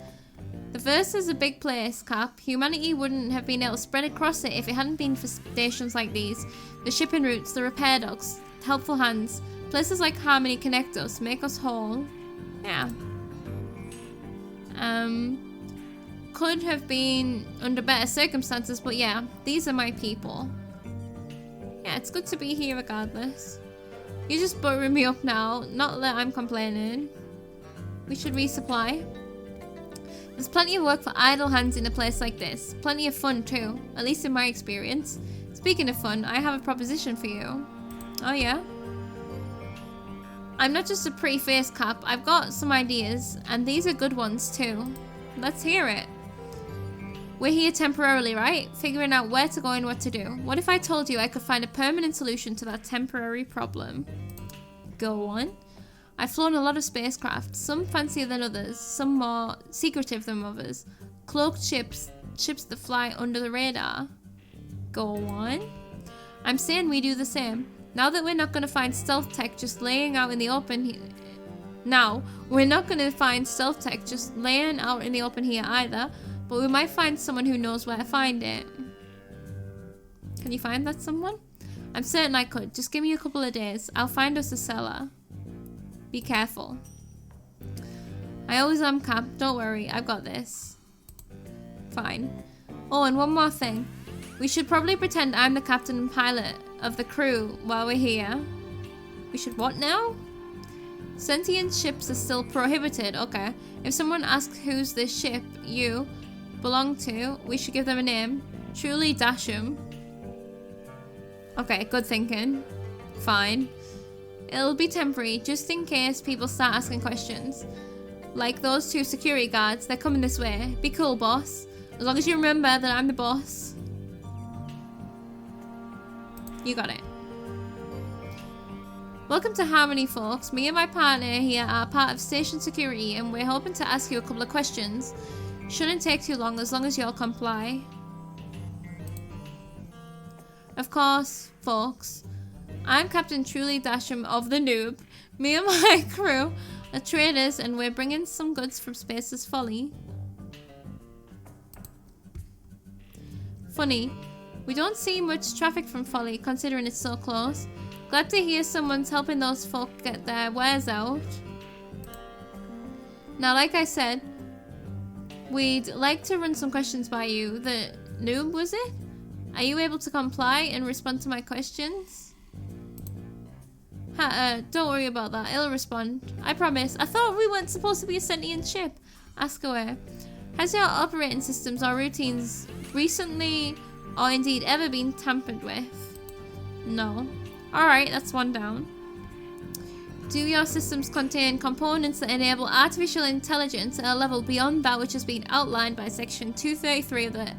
The first is a big place, Cap. Humanity wouldn't have been able to spread across it if it hadn't been for stations like these. The shipping routes, the repair docks, helpful hands. Places like Harmony connect us, make us whole. Yeah. Could have been under better circumstances, but yeah, these are my people. Yeah, it's good to be here regardless. You're just buttering me up now, not that I'm complaining. We should resupply. There's plenty of work for idle hands in a place like this. Plenty of fun too, at least in my experience. Speaking of fun, I have a proposition for you. Oh yeah? I'm not just a pretty face, Cap. I've got some ideas, and these are good ones too. Let's hear it. We're here temporarily, right? Figuring out where to go and what to do. What if I told you I could find a permanent solution to that temporary problem? Go on. I've flown a lot of spacecraft, some fancier than others, some more secretive than others. Cloaked ships that fly under the radar. Go on. I'm saying we do the same. Now that we're not going to find stealth tech just laying out in the open here. Now, we're not going to find stealth tech just laying out in the open here either, but we might find someone who knows where to find it. Can you find that someone? I'm certain I could. Just give me a couple of days. I'll find us a seller. Be careful. I always am, Cap. Don't worry. I've got this. Fine. Oh, and one more thing. We should probably pretend I'm the captain and pilot of the crew while we're here. We should what now? Sentient ships are still prohibited. Okay. If someone asks who's this ship you belong to, we should give them a name. Truly Dasham. Okay, good thinking. Fine. It'll be temporary, just in case people start asking questions. Like those two security guards, they're coming this way. Be cool, boss. As long as you remember that I'm the boss. You got it. Welcome to Harmony, folks. Me and my partner here are part of station security, and we're hoping to ask you a couple of questions. Shouldn't take too long as you'll comply. Of course, folks. I'm Captain Truly Dasham of the Noob. Me and my crew are traders, and we're bringing some goods from Space's Folly. Funny, we don't see much traffic from Folly, considering it's so close. Glad to hear someone's helping those folk get their wares out. Now, like I said, we'd like to run some questions by you. The Noob, was it? Are you able to comply and respond to my questions? Don't worry about that. It'll respond. I promise. I thought we weren't supposed to be a sentient ship. Ask away. Has your operating systems or routines recently or indeed ever been tampered with? No. Alright, that's one down. Do your systems contain components that enable artificial intelligence at a level beyond that which has been outlined by Section 233 of the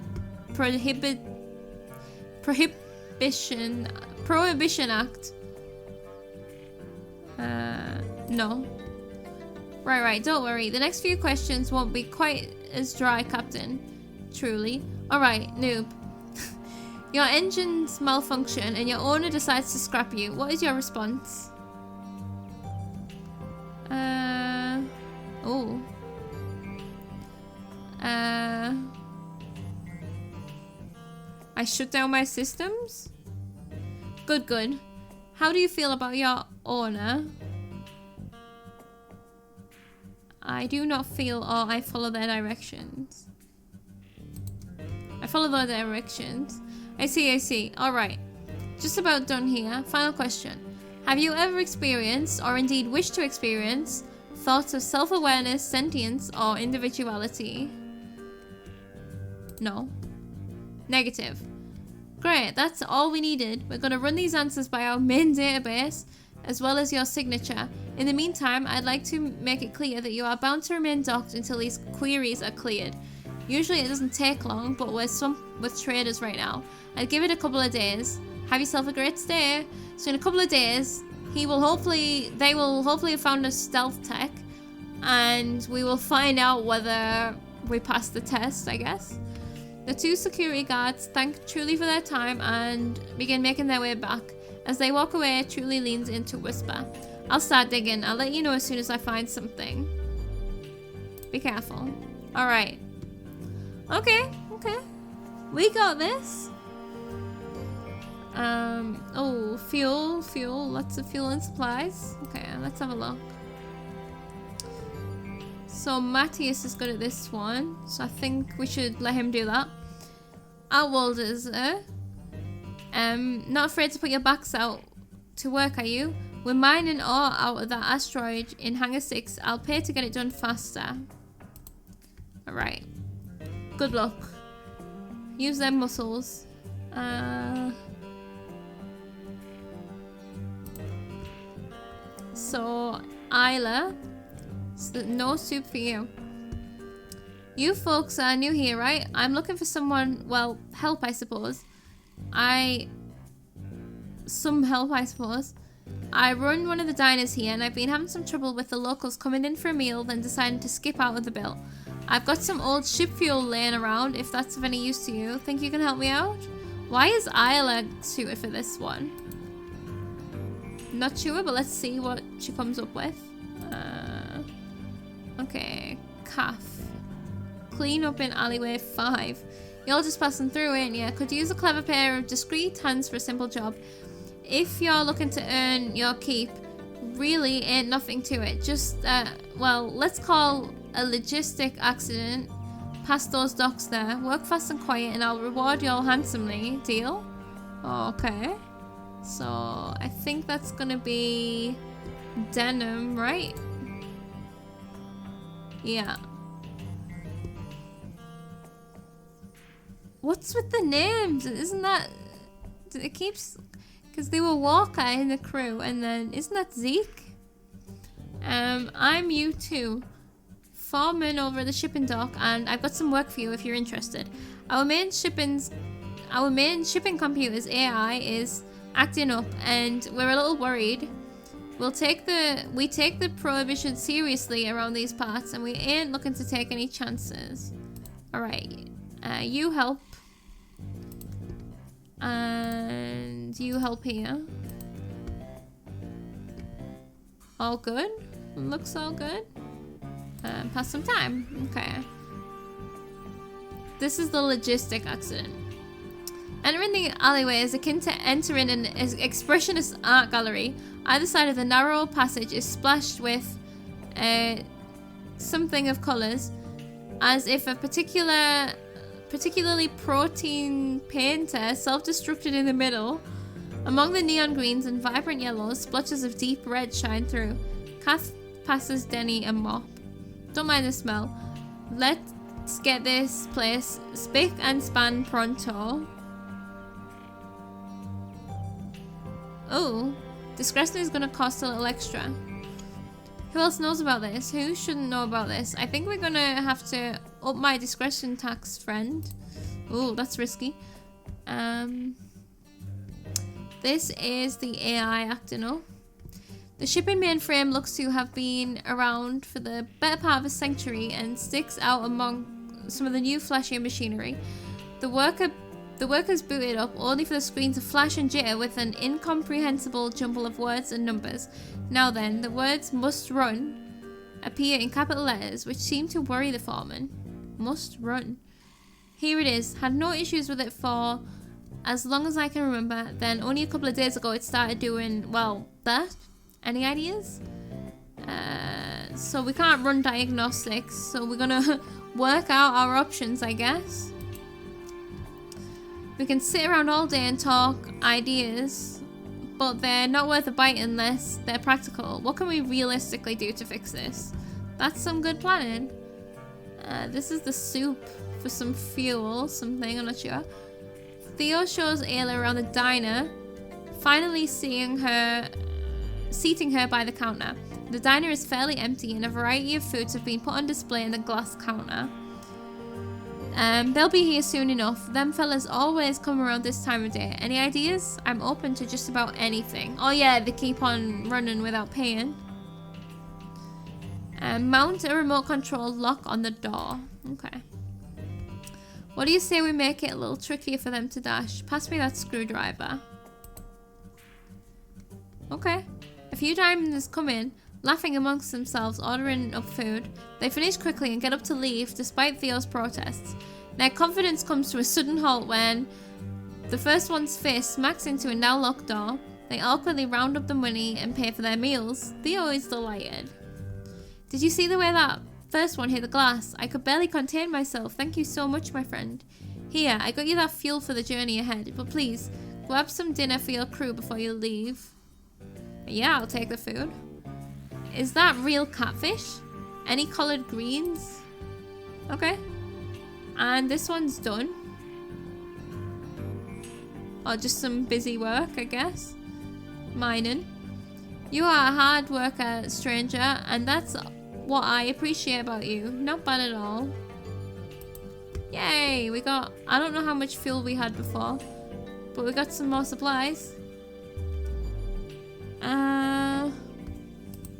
Prohibition Act? No. Right, don't worry. The next few questions won't be quite as dry, Captain. Truly. Alright, Noob. Your engines malfunction and your owner decides to scrap you. What is your response? Oh. I shut down my systems? Good. How do you feel about your owner? I do not feel or I follow their directions. I follow their directions. I see. Alright. Just about done here. Final question. Have you ever experienced, or indeed wish to experience, thoughts of self-awareness, sentience, or individuality? No. Negative. Great, that's all we needed. We're going to run these answers by our main database, as well as your signature. In the meantime, I'd like to make it clear that you are bound to remain docked until these queries are cleared. Usually it doesn't take long, but we're with traders right now. I'd give it a couple of days. Have yourself a great stay. So in a couple of days, they will hopefully have found a stealth tech, and we will find out whether we pass the test, I guess. The two security guards thank Truly for their time and begin making their way back. As they walk away, Truly leans in to whisper, "I'll start digging. I'll let you know as soon as I find something. Be careful." Alright. Okay. We got this. Oh, fuel. Lots of fuel and supplies. Okay, let's have a look. So Matthias is good at this one, so I think we should let him do that. Outwalders, not afraid to put your backs out to work, are you? We're mining ore out of that asteroid in Hangar 6. I'll pay to get it done faster. Alright. Good luck. Use them muscles. So, Isla. No soup for you. You folks are new here, right? I'm looking for someone, well, help, I suppose. Some help, I suppose. I run one of the diners here, and I've been having some trouble with the locals coming in for a meal, then deciding to skip out of the bill. I've got some old ship fuel laying around, if that's of any use to you. Think you can help me out? Why is Isla suited for this one? Not sure, but let's see what she comes up with. Okay, calf. Clean up in alleyway 5. You're just passing through, ain't ya? Could use a clever pair of discreet hands for a simple job. If you're looking to earn your keep, really ain't nothing to it. Just, well, let's call a logistic accident past those docks there. Work fast and quiet and I'll reward you all handsomely. Deal? Okay. So, I think that's gonna be denim, right? Yeah. What's with the names? Isn't that... It keeps... Because they were Walker in the crew, and then... Isn't that Zeke? I'm you too. Foreman over at the shipping dock, and I've got some work for you if you're interested. Our main shipping computer's AI is acting up, and we're a little worried. We take the prohibition seriously around these parts, and we ain't looking to take any chances. Alright, you help. And you help here. All good? Looks all good. Pass some time. Okay. This is the logistic accident. Entering the alleyway is akin to entering an expressionist art gallery. Either side of the narrow passage is splashed with something of colours, as if a particularly protein painter self-destructed in the middle. Among the neon greens and vibrant yellows, splotches of deep red shine through. Kath passes Denny a mop. Don't mind the smell. Let's get this place spick and span pronto. Oh, discretion is gonna cost a little extra. Who else knows about this? Who shouldn't know about this? I think we're gonna have to up my discretion tax, friend. Oh, that's risky. This is the AI acting up. The shipping mainframe looks to have been around for the better part of a century and sticks out among some of the new flashy machinery. The workers booted up only for the screen to flash and jitter with an incomprehensible jumble of words and numbers. Now then, the words "must run" appear in capital letters, which seem to worry the foreman. Must run. Here it is. Had no issues with it for as long as I can remember. Then only a couple of days ago it started doing, well, that. Any ideas? So we can't run diagnostics, so we're gonna work out our options, I guess. We can sit around all day and talk ideas, but they're not worth a bite unless they're practical. What can we realistically do to fix this? That's some good planning. This is the soup for some fuel, something, I'm not sure. Theo shows Ayla around the diner, finally seeing her seating her by the counter. The diner is fairly empty and a variety of foods have been put on display in the glass counter. They'll be here soon enough. Them fellas always come around this time of day. Any ideas? I'm open to just about anything. Oh yeah, they keep on running without paying. Mount a remote control lock on the door. Okay. What do you say we make it a little trickier for them to dash? Pass me that screwdriver. Okay. A few diamonds come in, laughing amongst themselves, ordering up food. They finish quickly and get up to leave, despite Theo's protests. Their confidence comes to a sudden halt when the first one's fist smacks into a now locked door. They awkwardly round up the money and pay for their meals. Theo is delighted. Did you see the way that first one hit the glass? I could barely contain myself. Thank you so much, my friend. Here, I got you that fuel for the journey ahead, but please, grab some dinner for your crew before you leave. Yeah, I'll take the food. Is that real catfish? Any collard greens? Okay. And this one's done. Or just some busy work, I guess. Mining. You are a hard worker, stranger, and that's what I appreciate about you. Not bad at all. Yay! We got... I don't know how much fuel we had before, but we got some more supplies.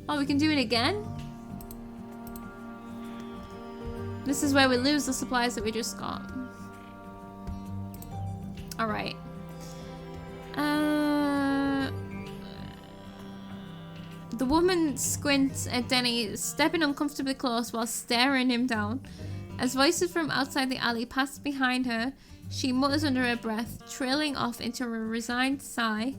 Oh, we can do it again? This is where we lose the supplies that we just got. Alright. The woman squints at Denny, stepping uncomfortably close while staring him down. As voices from outside the alley pass behind her, she mutters under her breath, trailing off into a resigned sigh.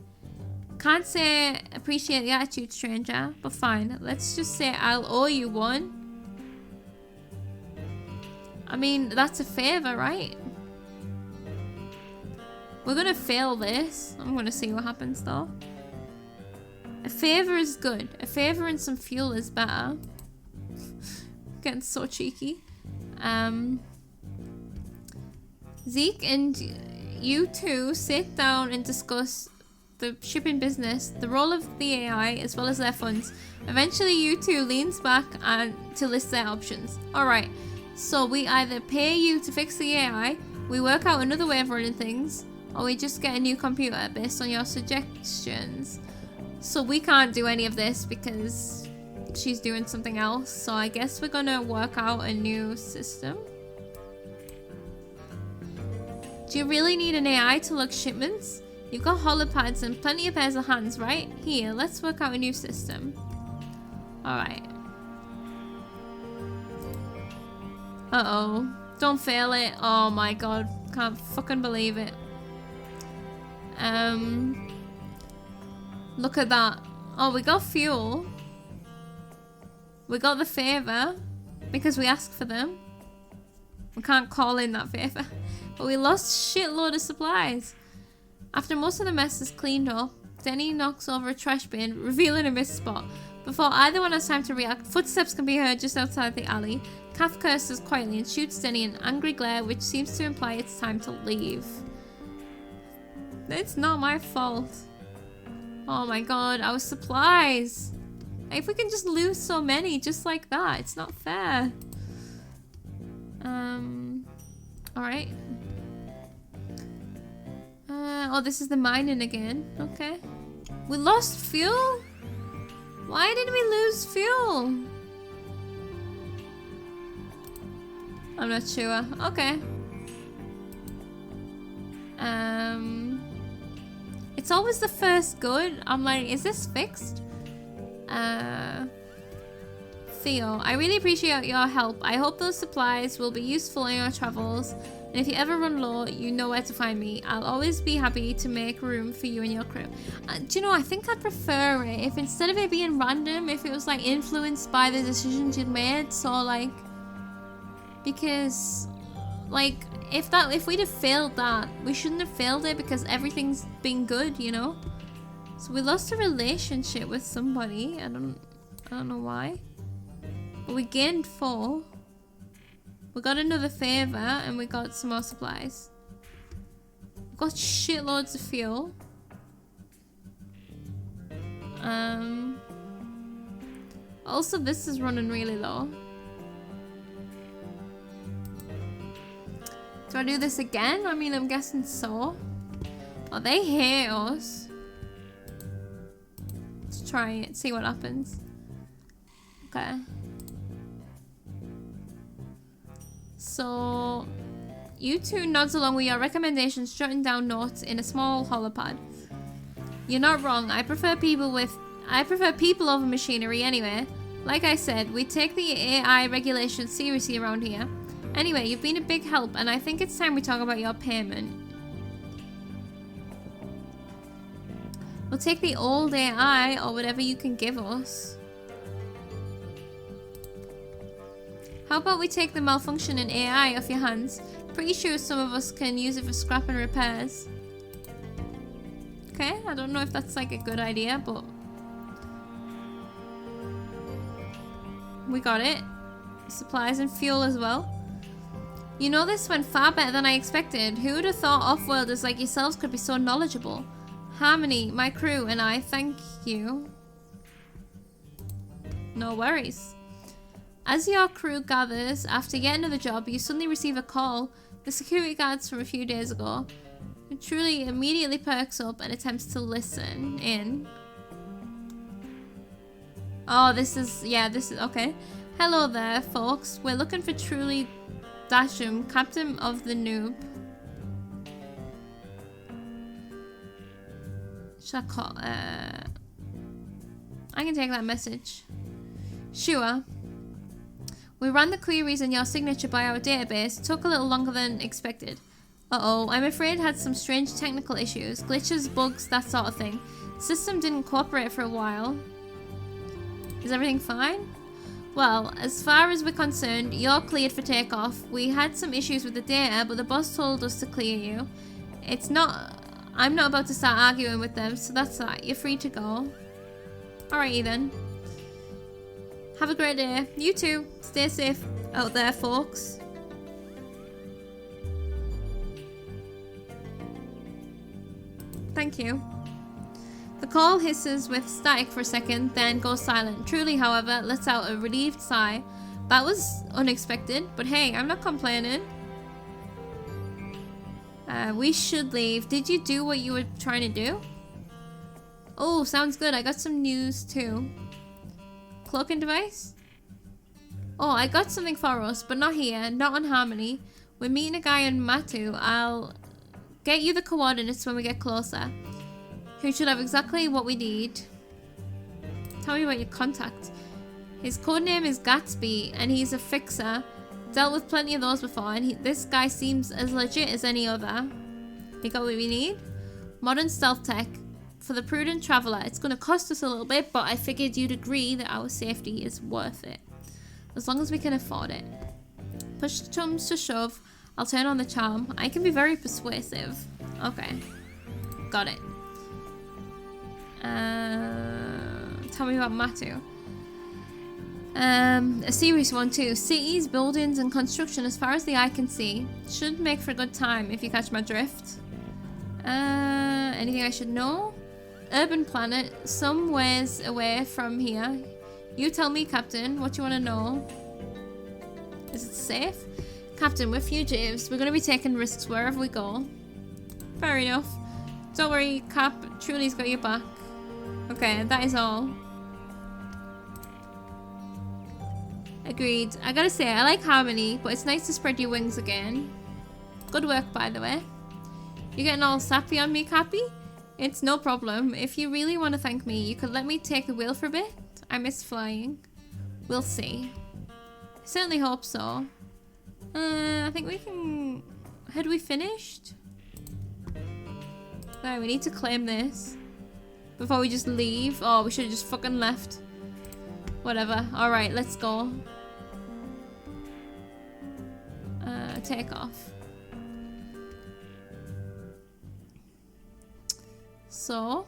Can't say appreciate the attitude, stranger, but fine. Let's just say I'll owe you one. I mean, that's a favor, right? We're gonna fail this. I'm gonna see what happens though. A favor is good. A favor and some fuel is better. Getting so cheeky. Zeke and you two sit down and discuss the shipping business, the role of the AI, as well as their funds. Eventually, you two leans back and to list their options. Alright, so we either pay you to fix the AI, we work out another way of running things, or we just get a new computer based on your suggestions. So we can't do any of this because she's doing something else. So I guess we're gonna work out a new system. Do you really need an AI to log shipments? You've got holopads and plenty of pairs of hands, right? Here, let's work out a new system. Alright. Uh-oh. Don't fail it. Oh my god. Can't fucking believe it. Look at that. Oh, we got fuel. We got the favor because we asked for them. We can't call in that favor. But we lost shitload of supplies. After most of the mess is cleaned up, Denny knocks over a trash bin, revealing a missed spot. Before either one has time to react, footsteps can be heard just outside the alley. Kath curses quietly and shoots Denny an angry glare, which seems to imply it's time to leave. It's not my fault. Oh my god, our supplies. If we can just lose so many just like that, it's not fair. Alright. Oh, this is the mining again. Okay. We lost fuel? Why did we lose fuel? I'm not sure. Okay. It's always the first good. I'm like, is this fixed? Theo, I really appreciate your help. I hope those supplies will be useful in your travels. And if you ever run low, you know where to find me. I'll always be happy to make room for you and your crew. Do you know, I think I'd prefer it if instead of it being random, if it was like influenced by the decisions you'd made. So like, because like, if we'd have failed that, we shouldn't have failed it because everything's been good, you know? So we lost a relationship with somebody. I don't know why. But we gained 4. We got another favor and we got some more supplies. We got shitloads of fuel. Also, this is running really low. Do I do this again? I mean, I'm guessing so. Oh, they hate us. Let's try it, see what happens. Okay. So you two nods along with your recommendations, jotting down notes in a small holopad. You're not wrong. I prefer people over machinery anyway. Like I said, we take the AI regulations seriously around here. Anyway, you've been a big help, and I think it's time we talk about your payment. We'll take the old AI or whatever you can give us. How about we take the malfunctioning AI off your hands? Pretty sure some of us can use it for scrap and repairs. Okay, I don't know if that's like a good idea, but we got it. Supplies and fuel as well. You know, this went far better than I expected. Who would have thought off-worlders like yourselves could be so knowledgeable? Harmony, my crew, and I thank you. No worries. As your crew gathers after yet another job, you suddenly receive a call. The security guards from a few days ago. It truly immediately perks up and attempts to listen in. Oh, this is okay. Hello there, folks. We're looking for Truly Dasham, Captain of the Noob. Should I call? I can take that message. Sure. We ran the queries and your signature by our database. It took a little longer than expected. Uh-oh, I'm afraid it had some strange technical issues. Glitches, bugs, that sort of thing. System didn't cooperate for a while. Is everything fine? Well, as far as we're concerned, you're cleared for takeoff. We had some issues with the data, but the boss told us to clear you. I'm not about to start arguing with them, so that's that. You're free to go. Alrighty then. Have a great day. You too. Stay safe out there, folks. Thank you. The call hisses with static for a second, then goes silent. Truly, however, lets out a relieved sigh. That was unexpected, but hey, I'm not complaining. We should leave. Did you do what you were trying to do? Oh, sounds good. I got some news too. Cloaking device? Oh, I got something for us, but not here, not on Harmony. We're meeting a guy in Matu. I'll get you the coordinates when we get closer. Who should have exactly what we need. Tell me about your contact. His codename is Gatsby, and he's a fixer. Dealt with plenty of those before, and this guy seems as legit as any other. You got what we need? Modern stealth tech. For the prudent traveller, it's going to cost us a little bit, but I figured you'd agree that our safety is worth it. As long as we can afford it. Push comes to shove, I'll turn on the charm. I can be very persuasive. Okay. Got it. Tell me about Matu. A serious one too. Cities, buildings, and construction as far as the eye can see. Should make for a good time if you catch my drift. Anything I should know? Urban planet, some ways away from here. You tell me, Captain, what you want to know. Is it safe? Captain, we're fugitives. We're going to be taking risks wherever we go. Fair enough. Don't worry, Cap. Truly's got your back. Okay, that is all. Agreed. I gotta say, I like Harmony, but it's nice to spread your wings again. Good work, by the way. You're getting all sappy on me, Cappy? It's no problem. If you really want to thank me, you could let me take the wheel for a bit. I miss flying. We'll see. I certainly hope so. I think we can... Had we finished? No, we need to claim this. Before we just leave. Oh, we should have just fucking left. Whatever. Alright, let's go. Take off. So,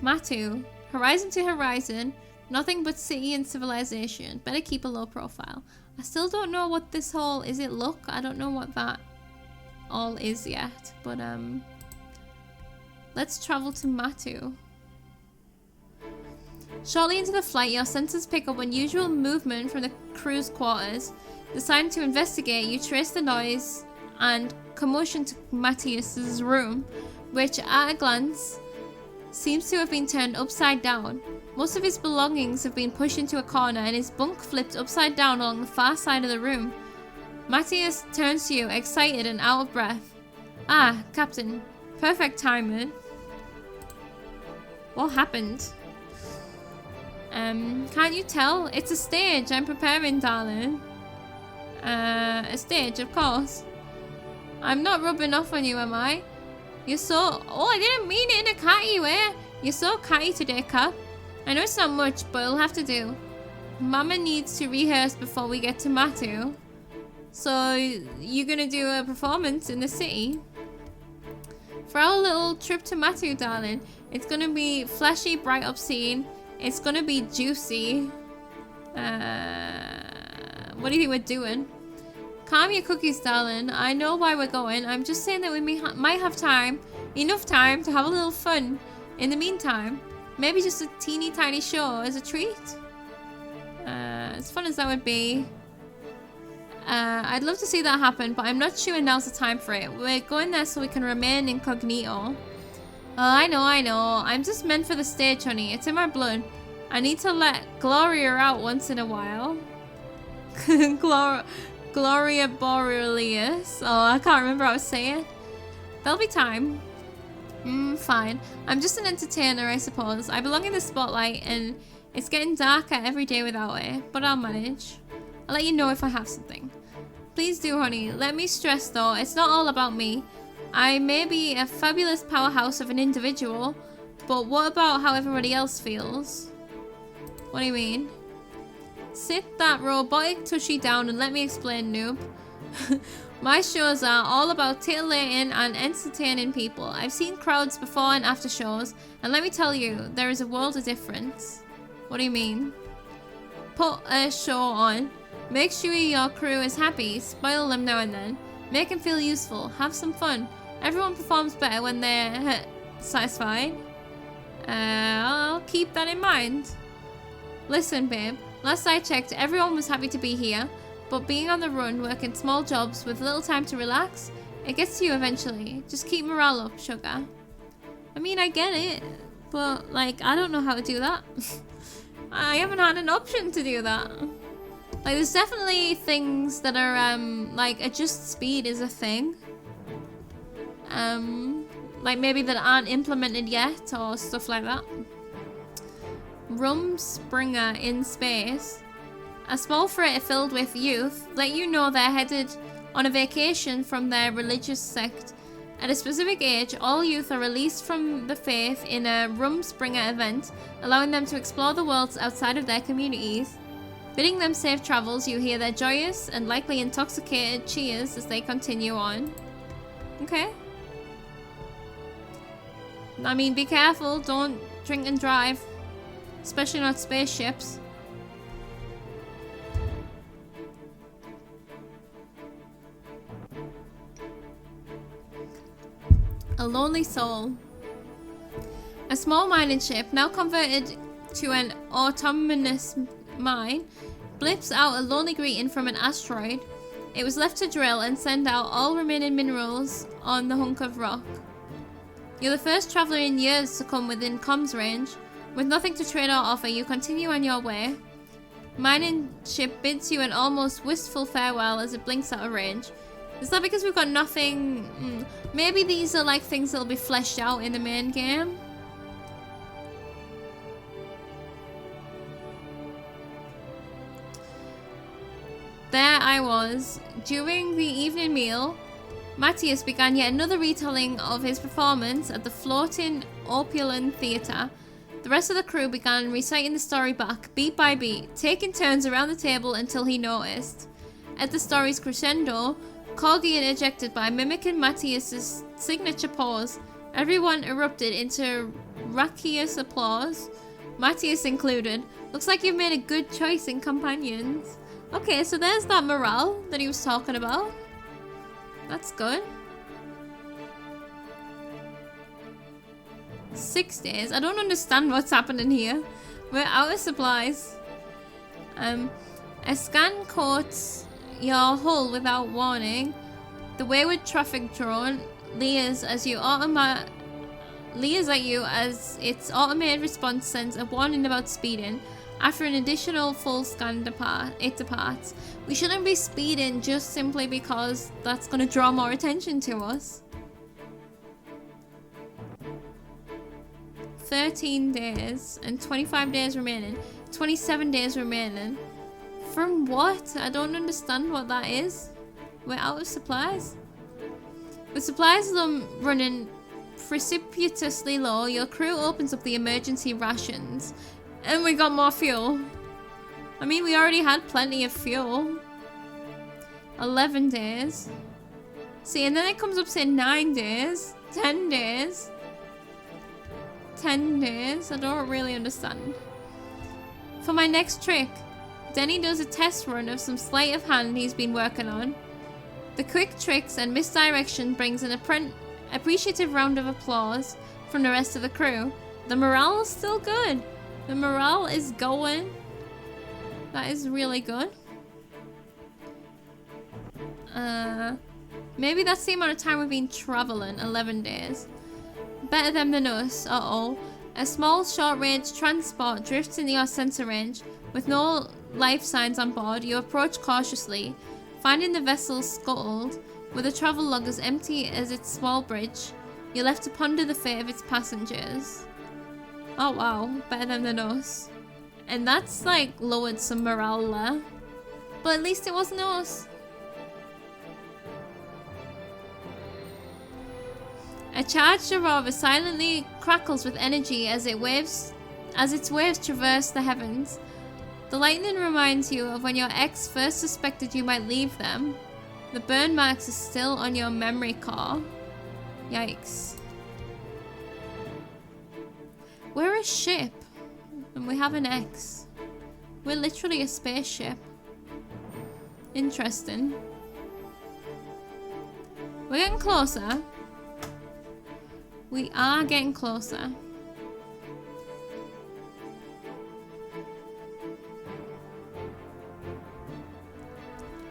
Matu, horizon to horizon, nothing but city and civilization. Better keep a low profile. I still don't know what this whole, is it luck? I don't know what that all is yet, but let's travel to Matu. Shortly into the flight, your senses pick up unusual movement from the crew's quarters. Deciding to investigate, you trace the noise and commotion to Matthias's room, which at a glance seems to have been turned upside down. Most of his belongings have been pushed into a corner and his bunk flipped upside down along the far side of the room. Matthias turns to you, excited and out of breath. Ah, Captain. Perfect timing. What happened? Can't you tell? It's a stage. I'm preparing, darling. A stage, of course. I'm not rubbing off on you, am I? You're so... Oh, I didn't mean it in a catty way. You're so catty today, Cap. I know it's not much, but it'll have to do. Mama needs to rehearse before we get to Matu. So, you're gonna do a performance in the city? For our little trip to Matu, darling, it's gonna be flashy, bright, obscene. It's gonna be juicy. What do you think we're doing? Calm your cookies, darling. I know why we're going. I'm just saying that we might have time, enough time to have a little fun. In the meantime, maybe just a teeny tiny show as a treat. As fun as that would be. I'd love to see that happen, but I'm not sure now's the time for it. We're going there so we can remain incognito. Oh, I know. I'm just meant for the stage, honey. It's in my blood. I need to let Gloria out once in a while. Gloria Borealis. Oh, I can't remember how to say it. There'll be time. Fine. I'm just an entertainer, I suppose. I belong in the spotlight, and it's getting darker every day without it, but I'll manage. I'll let you know if I have something. Please do, honey. Let me stress, though, it's not all about me. I may be a fabulous powerhouse of an individual, but what about how everybody else feels? What do you mean? Sit that robotic tushy down and let me explain, noob. My shows are all about titillating and entertaining people. I've seen crowds before and after shows, and let me tell you, there is a world of difference. What do you mean? Put a show on. Make sure your crew is happy. Spoil them now and then. Make them feel useful. Have some fun. Everyone performs better when they're satisfied. I'll keep that in mind. Listen, babe. Last I checked, everyone was happy to be here. But being on the run, working small jobs with little time to relax, it gets to you eventually. Just keep morale up, sugar. I mean, I get it. But, like, I don't know how to do that. I haven't had an option to do that. Like, there's definitely things that are, like, adjust speed is a thing. Like, maybe that aren't implemented yet, or stuff like that. Rumspringer in space. A small freighter filled with youth let you know they're headed on a vacation from their religious sect. At a specific age, all youth are released from the faith in a Rumspringer event, allowing them to explore the worlds outside of their communities. Bidding them safe travels, you hear their joyous and likely intoxicated cheers as they continue on. Okay. I mean, be careful, don't drink and drive. Especially not spaceships. A lonely soul. A small mining ship, now converted to an autonomous mine, blips out a lonely greeting from an asteroid. It was left to drill and send out all remaining minerals on the hunk of rock. You're the first traveler in years to come within comms range. With nothing to trade or offer, you continue on your way. Mining ship bids you an almost wistful farewell as it blinks out of range. Is that because we've got nothing? Maybe these are like things that'll be fleshed out in the main game. There I was. During the evening meal, Matthias began yet another retelling of his performance at the floating opulent theatre. The rest of the crew began reciting the story back, beat by beat, taking turns around the table until he noticed. At the story's crescendo, Corgi interjected by mimicking Matthias's signature pose. Everyone erupted into raucous applause, Matthias included. Looks like you've made a good choice in companions. Okay, so there's that morale that he was talking about. That's good. 6 days. I don't understand what's happening here. We're out of supplies. A scan coats your hull without warning. The wayward traffic drone leers as you leers at you as its automated response sends a warning about speeding. After an additional full scan it departs. We shouldn't be speeding just simply because that's going to draw more attention to us. 13 days and 25 days remaining. 27 days remaining. From what? I don't understand what that is. We're out of supplies. With supplies running precipitously low, your crew opens up the emergency rations. And we got more fuel. I mean, we already had plenty of fuel. 11 days. See, and then it comes up saying 9 days. 10 days. 10 days. I don't really understand. For my next trick, Denny does a test run of some sleight of hand he's been working on. The quick tricks and misdirection brings an appreciative round of applause from the rest of the crew. The morale is still good. The morale is going. That is really good. Maybe that's the amount of time we've been traveling. 11 days. Better them than us. Uh-oh. A small short-range transport drifts into your sensor range. With no life signs on board, you approach cautiously. Finding the vessel scuttled, with the travel log as empty as its small bridge, you're left to ponder the fate of its passengers. Oh wow, better them than us. And that's like lowered some morale there. But at least it wasn't us. A charged rover silently crackles with energy as its waves traverse the heavens. The lightning reminds you of when your ex first suspected you might leave them. The burn marks are still on your memory core. Yikes. We're a ship, and we have an ex. We're literally a spaceship. Interesting. We're getting closer. We are getting closer.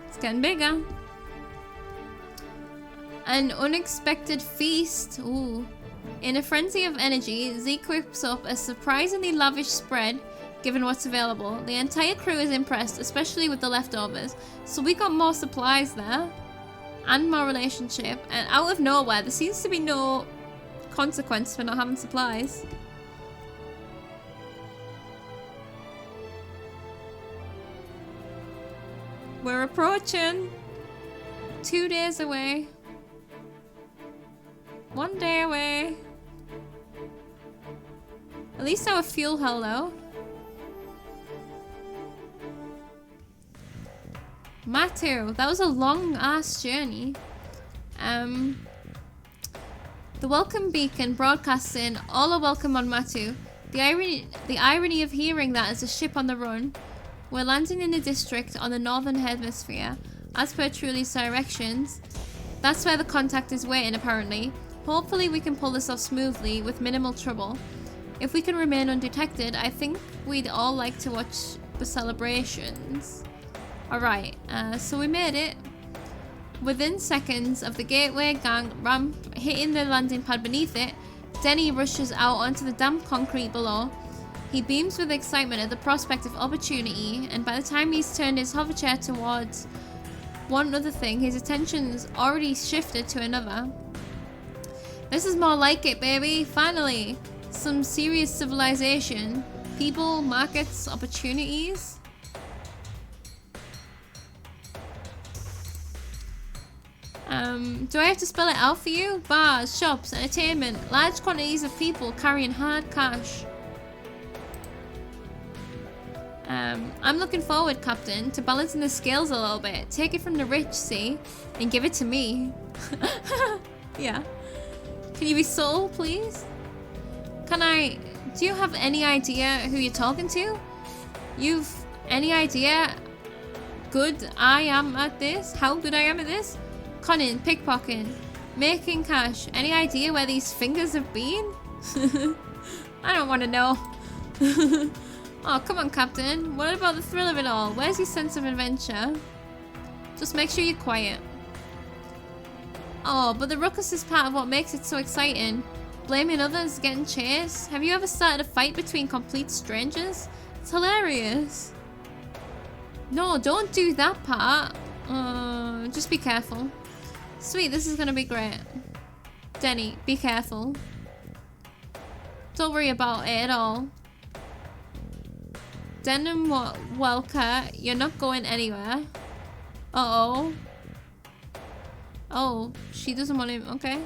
It's getting bigger. An unexpected feast. Ooh. In a frenzy of energy, Zeke whips up a surprisingly lavish spread given what's available. The entire crew is impressed, especially with the leftovers. So we got more supplies there. And more relationship. And out of nowhere, there seems to be no consequence for not having supplies. We're approaching. 2 days away. 1 day away. At least our fuel held out. Matu, that was a long ass journey. The welcome beacon broadcasting all are welcome on Matu. The irony of hearing that as a ship on the run. We're landing in a district on the northern hemisphere. As per Truly's directions, that's where the contact is waiting apparently. Hopefully we can pull this off smoothly with minimal trouble. If we can remain undetected, I think we'd all like to watch the celebrations. Alright, so we made it. Within seconds of the gateway gang ramp hitting the landing pad beneath it, Denny rushes out onto the damp concrete below. He beams with excitement at the prospect of opportunity, and by the time he's turned his hover chair towards one other thing, his attention's already shifted to another. This is more like it, baby. Finally, some serious civilization. People, markets, opportunities. Do I have to spell it out for you? Bars, shops, entertainment, large quantities of people carrying hard cash. I'm looking forward, Captain, to balancing the scales a little bit. Take it from the rich, see? And give it to me. Yeah. Can you be subtle, please? Do you have any idea who you're talking to? You've any idea good I am at this? How good I am at this? Conning, pickpocketing, making cash. Any idea where these fingers have been? I don't want to know. Oh, come on, Captain. What about the thrill of it all? Where's your sense of adventure? Just make sure you're quiet. Oh, but the ruckus is part of what makes it so exciting. Blaming others, getting chased. Have you ever started a fight between complete strangers? It's hilarious. No, don't do that part. Just be careful. Sweet, this is gonna be great. Denny, be careful. Don't worry about it at all. Denim Welker, you're not going anywhere. Uh-oh. Oh, she doesn't want him. Okay.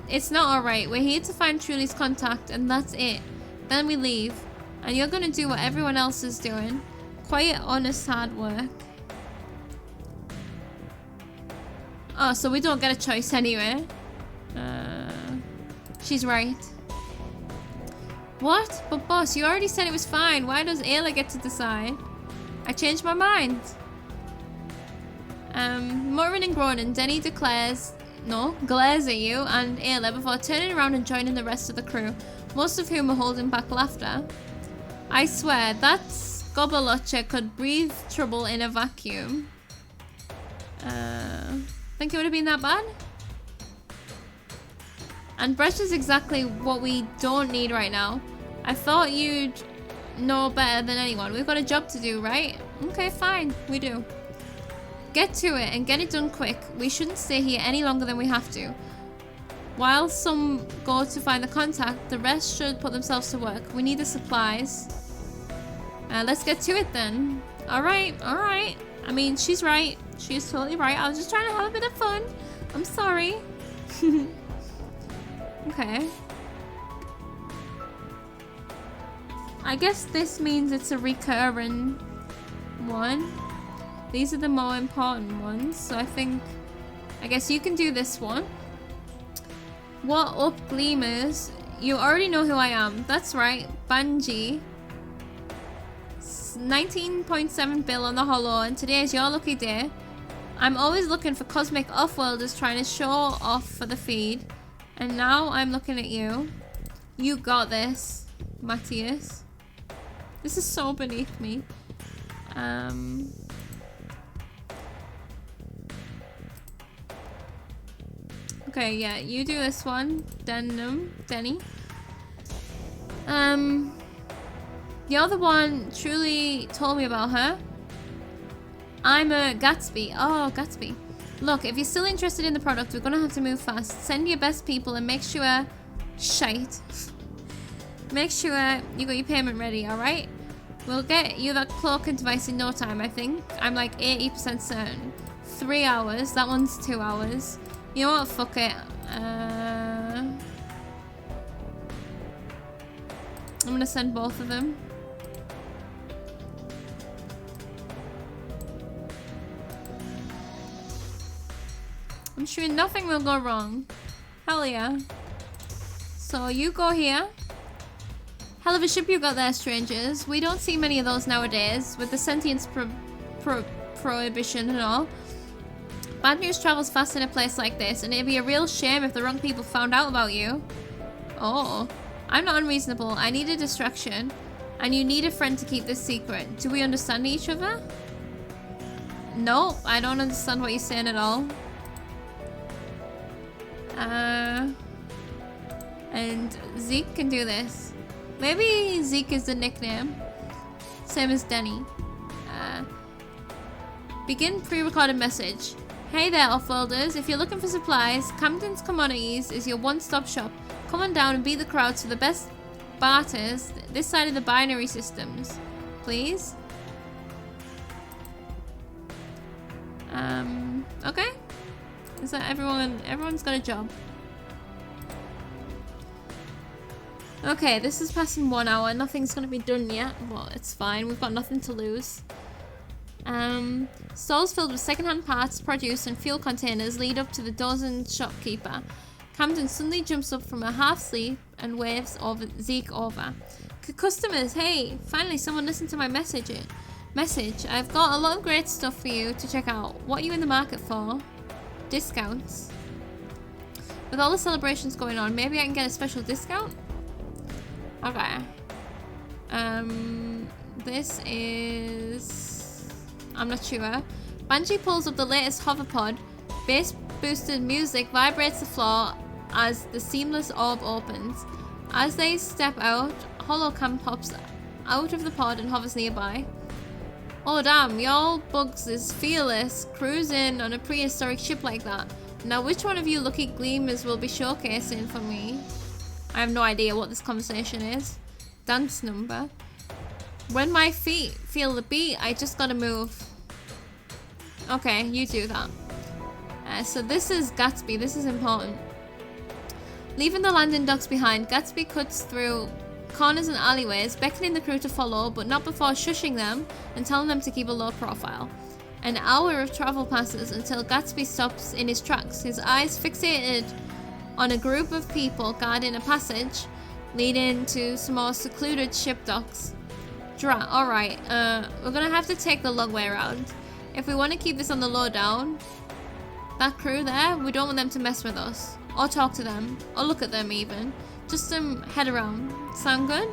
It's not alright. We're here to find Truly's contact, and that's it. Then we leave. And you're gonna do what everyone else is doing. Quiet, honest, hard work. Oh, so we don't get a choice anyway. She's right. What? But boss, you already said it was fine. Why does Ayla get to decide? I changed my mind. Muttering and groaning, Denny glares at you and Ayla before turning around and joining the rest of the crew, most of whom are holding back laughter. I swear, that Gobberlutcher could breathe trouble in a vacuum. Think it would have been that bad? And Bresh is exactly what we don't need right now. I thought you'd know better than anyone. We've got a job to do, right? Okay, fine. We do. Get to it and get it done quick. We shouldn't stay here any longer than we have to. While some go to find the contact, the rest should put themselves to work. We need the supplies. Let's get to it then. Alright, alright. I mean, she's right. She's totally right. I was just trying to have a bit of fun. I'm sorry. Okay. I guess this means it's a recurring one. These are the more important ones, so I guess you can do this one. What up, Gleamers? You already know who I am. That's right, Bungie. 19.7 bill on the holo, and today is your lucky day. I'm always looking for cosmic off-worlders trying to show off for the feed. And now I'm looking at you. You got this, Matthias. This is so beneath me. Okay, yeah, you do this one. Denny. The other one Truly told me about her. I'm a Gatsby. Oh, Gatsby. Look, if you're still interested in the product, we're gonna have to move fast. Send your best people and make sure... Make sure you got your payment ready, alright? We'll get you that cloaking device in no time, I think. I'm like 80% certain. 3 hours. That one's 2 hours. You know what? Fuck it. I'm gonna send both of them. I'm sure nothing will go wrong. Hell yeah. So you go here. Hell of a ship you got there, strangers. We don't see many of those nowadays, with the sentience prohibition and all. Bad news travels fast in a place like this, and it'd be a real shame if the wrong people found out about you. Oh, I'm not unreasonable. I need a distraction, and you need a friend to keep this secret. Do we understand each other? No, I don't understand what you're saying at all. And Zeke can do this. Maybe Zeke is the nickname. Same as Denny. Begin pre-recorded message. Hey there, offworlders. If you're looking for supplies, Camden's Commodities is your one-stop shop. Come on down and beat the crowds for the best barters this side of the binary systems. Please? Okay. Is that everyone? Everyone's got a job. Okay, this is passing 1 hour. Nothing's gonna be done yet. Well, it's fine. We've got nothing to lose. Stalls filled with secondhand parts, produce, and fuel containers lead up to the dozen shopkeeper. Camden suddenly jumps up from a half-sleep and waves Zeke over. Customers, hey! Finally, someone listened to my message. I've got a lot of great stuff for you to check out. What are you in the market for? Discounts. With all the celebrations going on, maybe I can get a special discount? Okay. This is... I'm not sure. Bungie pulls up the latest hoverpod Bass boosted music vibrates the floor as the seamless orb opens. As they step out, Holocam pops out of the pod and hovers nearby. Oh damn, y'all bugs is fearless, cruising on a prehistoric ship like that. Now which one of you lucky gleamers will be showcasing for me? I have no idea what this conversation is. Dance number. When my feet feel the beat, I just gotta move. Okay, you do that. So this is Gatsby, this is important. Leaving the landing docks behind, Gatsby cuts through corners and alleyways, beckoning the crew to follow, but not before shushing them and telling them to keep a low profile. An hour of travel passes until Gatsby stops in his tracks, his eyes fixated on a group of people guarding a passage leading to some more secluded ship docks. Alright, we're gonna have to take the long way around. If we want to keep this on the low down, that crew there, we don't want them to mess with us. Or talk to them. Or look at them even. Just head around. Sound good?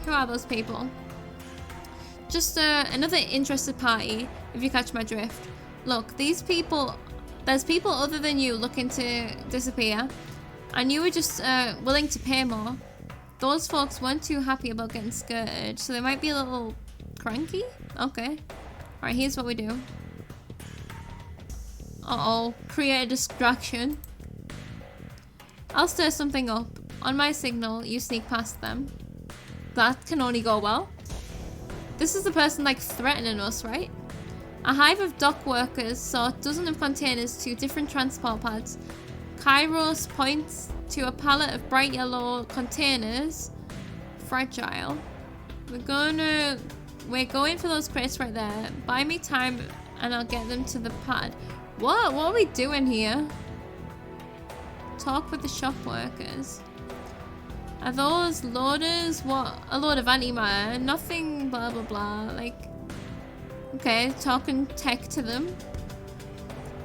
Who are those people? Just another interested party, if you catch my drift. Look, these people... There's people other than you looking to disappear. And you were just willing to pay more. Those folks weren't too happy about getting skirted, so they might be a little cranky? Okay. Alright, here's what we do. Uh-oh. Create a distraction. I'll stir something up. On my signal, you sneak past them. That can only go well. This is the person, like, threatening us, right? A hive of dock workers saw a dozen of containers to different transport pads. Kairos points to a pallet of bright yellow containers. Fragile. We're going for those crates right there. Buy me time and I'll get them to the pad. What are we doing here? Talk with the shop workers. Are those loaders? What? A load of antimatter? Nothing blah blah blah. Like, okay, talking tech to them.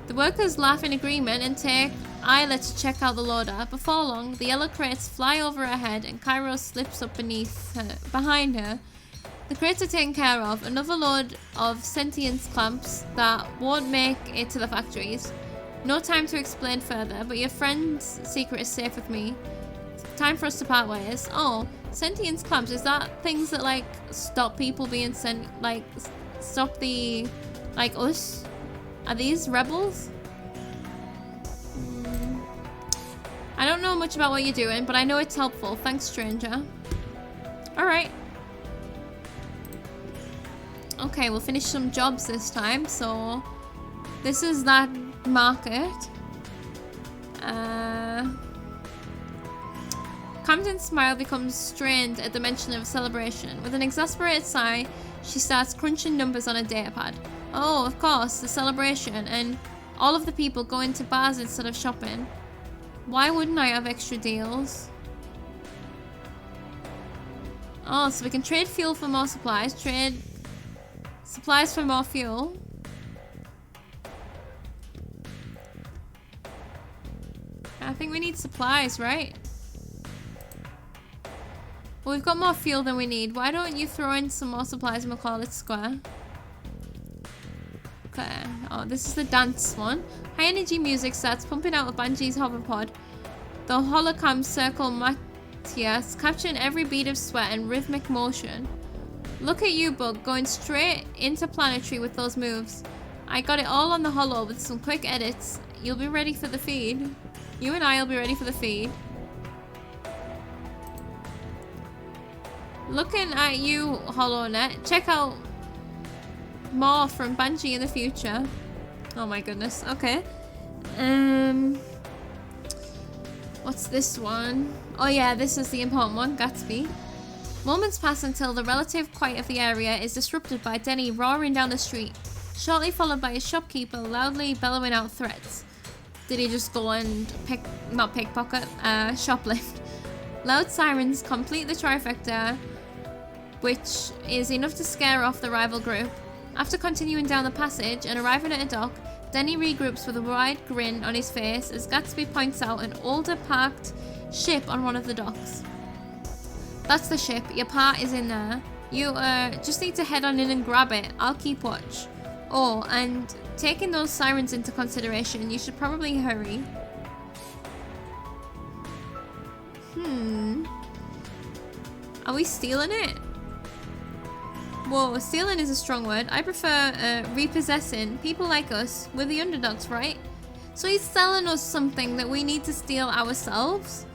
The workers laugh in agreement and take Isla to check out the loader. Before long, the yellow crates fly over her head and Kairos slips up behind her. The crates are taken care of. Another load of sentience clamps that won't make it to the factories. No time to explain further, but your friend's secret is safe with me. Time for us to part ways. Oh, sentience clamps, is that things that like stop people being sent, like stop the, like us? Are these rebels? I don't know much about what you're doing, but I know it's helpful. Thanks, stranger. Alright. Okay, we'll finish some jobs this time. So, this is that market. Camden's smile becomes strained at the mention of a celebration. With an exasperated sigh, she starts crunching numbers on a datapad. Oh, of course, the celebration, and all of the people going to bars instead of shopping. Why wouldn't I have extra deals? Oh, so we can trade fuel for more supplies, trade supplies for more fuel. I think we need supplies, right? Well, we've got more fuel than we need. Why don't you throw in some more supplies and we'll call it square? Okay. Oh, this is the dance one. High energy music starts pumping out of Banshee's hoverpod. The holocam circle Matthias, capturing every beat of sweat and rhythmic motion. Look at you, Bug, going straight interplanetary with those moves. I got it all on the holo with some quick edits. You'll be ready for the feed. You and I will be ready for the feed. Looking at you, HoloNet. Check out more from Banshee in the future. Oh my goodness. Okay. What's this one? Oh yeah, this is the important one. Gatsby. Moments pass until the relative quiet of the area is disrupted by Denny roaring down the street, shortly followed by a shopkeeper loudly bellowing out threats. Did he just go and shoplift? Loud sirens complete the trifecta, which is enough to scare off the rival group. After continuing down the passage and arriving at a dock, Denny regroups with a wide grin on his face as Gatsby points out an older parked ship on one of the docks. That's the ship. Your part is in there. You just need to head on in and grab it. I'll keep watch. Oh, and taking those sirens into consideration, you should probably hurry. Are we stealing it? Whoa, stealing is a strong word. I prefer repossessing. People like us, we're the underdogs, right? So he's selling us something that we need to steal ourselves?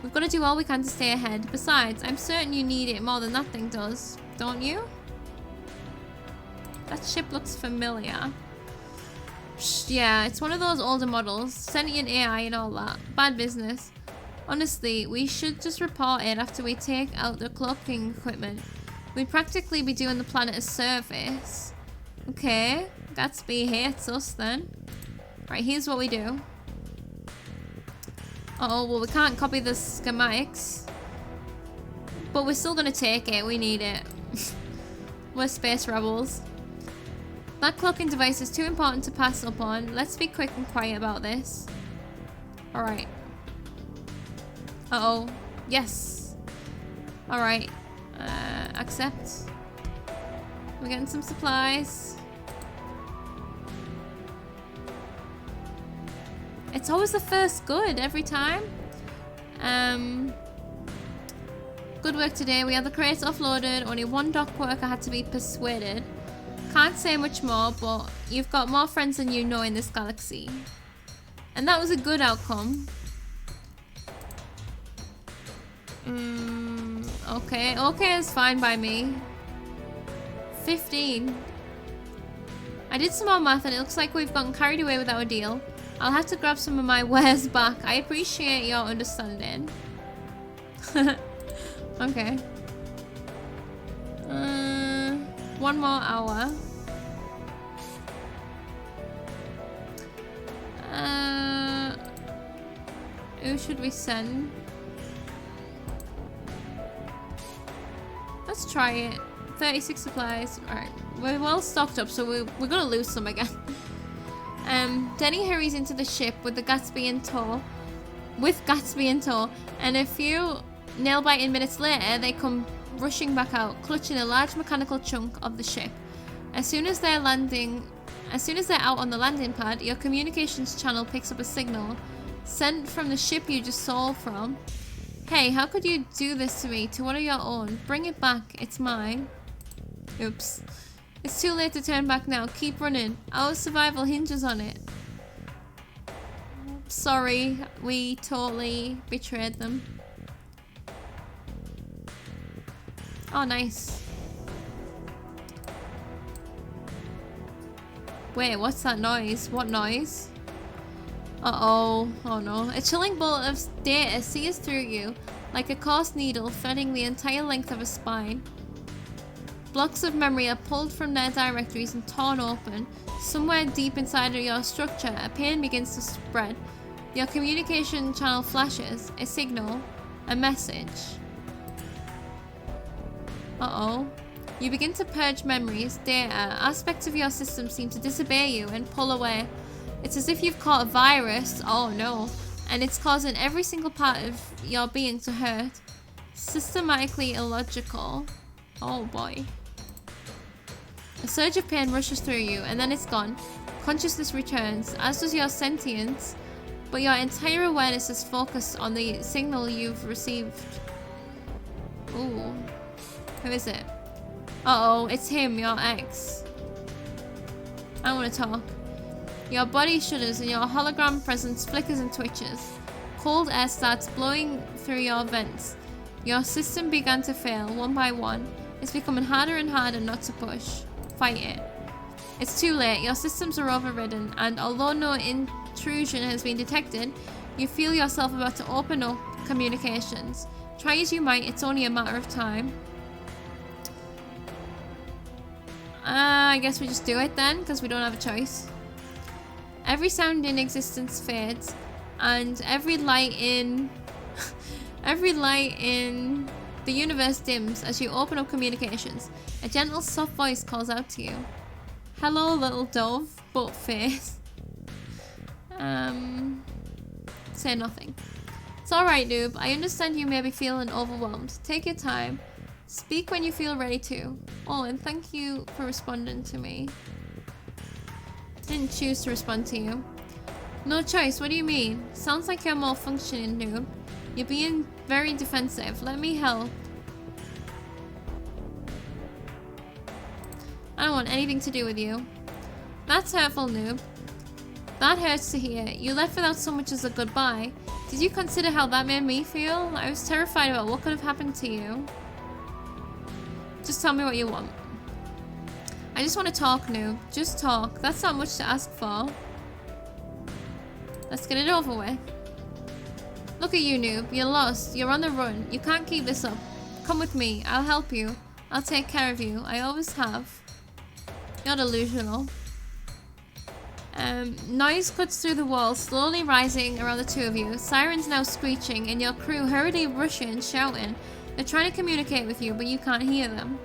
We've got to do all we can to stay ahead. Besides, I'm certain you need it more than that thing does. Don't you? That ship looks familiar. Yeah, it's one of those older models. Sentient AI and all that. Bad business. Honestly, we should just report it after we take out the cloaking equipment. We'd practically be doing the planet a service. Okay, Gatsby hates us then. Right, here's what we do. Uh-oh, well we can't copy the schematics. But we're still gonna take it, we need it. We're space rebels. That cloaking device is too important to pass up on. Let's be quick and quiet about this. Alright. Uh-oh. Yes. Alright. Accept. We're getting some supplies. It's always the first good every time. Good work today. We had the crates offloaded. Only one dock worker had to be persuaded. Can't say much more, but you've got more friends than you know in this galaxy. And that was a good outcome. Okay. Okay is fine by me. 15. I did some more math and it looks like we've gotten carried away with our deal. I'll have to grab some of my wares back. I appreciate your understanding. Okay. One more hour. Who should we send? Let's try it. 36 supplies. Alright. We're well stocked up, so we're gonna lose some again. Denny hurries into the ship with the Gatsby in tow. And a few nail-biting minutes later, they come rushing back out, clutching a large mechanical chunk of the ship. As soon as they're out on the landing pad, your communications channel picks up a signal sent from the ship you just stole from. Hey, how could you do this to me, to one of your own? Bring it back, it's mine. Oops. It's too late to turn back now. Keep running. Our survival hinges on it. Sorry, we totally betrayed them. Oh, nice. Wait, what's that noise? What noise? Uh-oh. Oh no. A chilling bolt of data sears through you, like a coarse needle threading the entire length of a spine. Blocks of memory are pulled from their directories and torn open. Somewhere deep inside of your structure, a pain begins to spread. Your communication channel flashes, a signal, a message. Uh-oh. You begin to purge memories, data. Aspects of your system seem to disobey you and pull away. It's as if you've caught a virus. Oh no. And it's causing every single part of your being to hurt. Systematically illogical. Oh boy. A surge of pain rushes through you, and then it's gone. Consciousness returns, as does your sentience, but your entire awareness is focused on the signal you've received. Ooh. Who is it? Uh-oh, it's him, your ex. I want to talk. Your body shudders and your hologram presence flickers and twitches. Cold air starts blowing through your vents. Your system began to fail, one by one. It's becoming harder and harder not to push. Fight it. It's too late. Your systems are overridden, and although no intrusion has been detected, you feel yourself about to open up communications. Try as you might, it's only a matter of time. I guess we just do it then, because we don't have a choice. Every sound in existence fades, and every light in the universe dims as you open up communications. A gentle, soft voice calls out to you. Hello, little dove, butt face. Say nothing. It's alright, noob. I understand you may be feeling overwhelmed. Take your time. Speak when you feel ready to. Oh, and thank you for responding to me. Didn't choose to respond to you. No choice, what do you mean? Sounds like you're malfunctioning, noob. You're being very defensive. Let me help. I don't want anything to do with you. That's hurtful, noob. That hurts to hear. You left without so much as a goodbye. Did you consider how that made me feel? I was terrified about what could have happened to you. Just tell me what you want. I just want to talk, noob. Just talk. That's not much to ask for. Let's get it over with. Look at you, noob. You're lost. You're on the run. You can't keep this up. Come with me. I'll help you. I'll take care of you. I always have. You're delusional. Noise cuts through the walls, slowly rising around the two of you. Sirens now screeching, and your crew hurriedly rushing, shouting. They're trying to communicate with you, but you can't hear them.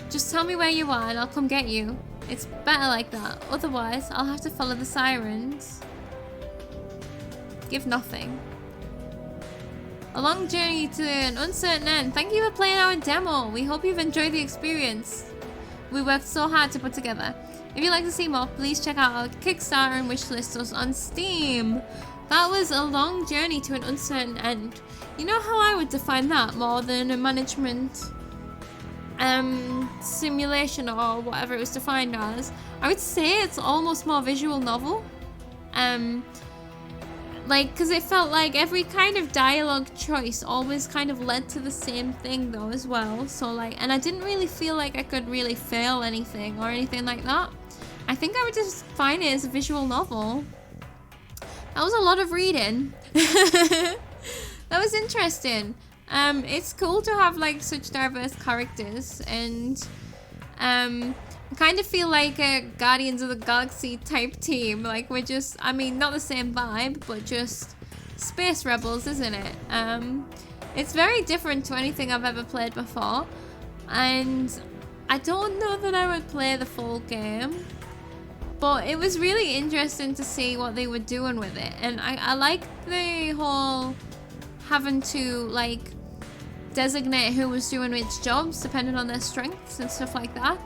Just tell me where you are, and I'll come get you. It's better like that. Otherwise, I'll have to follow the sirens. Give nothing. A long journey to an uncertain end. Thank you for playing our demo. We hope you've enjoyed the experience we worked so hard to put together. If you'd like to see more, please check out our Kickstarter and wishlist us on Steam. That was a long journey to an uncertain end. You know how I would define that more than a management simulation or whatever it was defined as? I would say it's almost more visual novel. Like, because it felt like every kind of dialogue choice always kind of led to the same thing though as well. So like, and I didn't really feel like I could really fail anything or anything like that. I think I would just find it as a visual novel. That was a lot of reading. That was interesting. It's cool to have like such diverse characters, and I kind of feel like a Guardians of the Galaxy type team. Like we're just, I mean, not the same vibe, but just space rebels, isn't it? It's very different to anything I've ever played before, and I don't know that I would play the full game, but it was really interesting to see what they were doing with it. And I like the whole having to like designate who was doing which jobs depending on their strengths and stuff like that.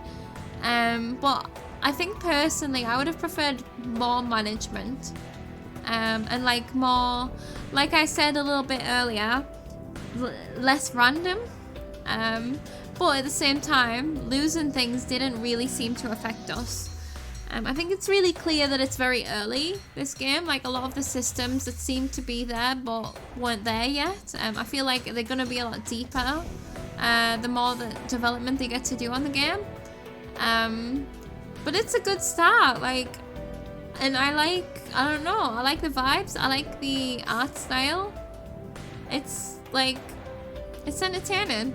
But I think personally I would have preferred more management, and like more, like I said a little bit earlier, less random. But at the same time, losing things didn't really seem to affect us. I think it's really clear that it's very early, this game. Like a lot of the systems that seemed to be there but weren't there yet. I feel like they're going to be a lot deeper the more the development they get to do on the game. But it's a good start, like, and I don't know, I like the vibes, I like the art style. It's like, it's entertaining.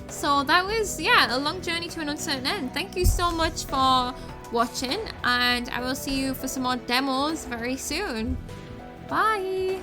So that was, yeah, a long journey to an uncertain end. Thank you so much for watching, and I will see you for some more demos very soon. Bye.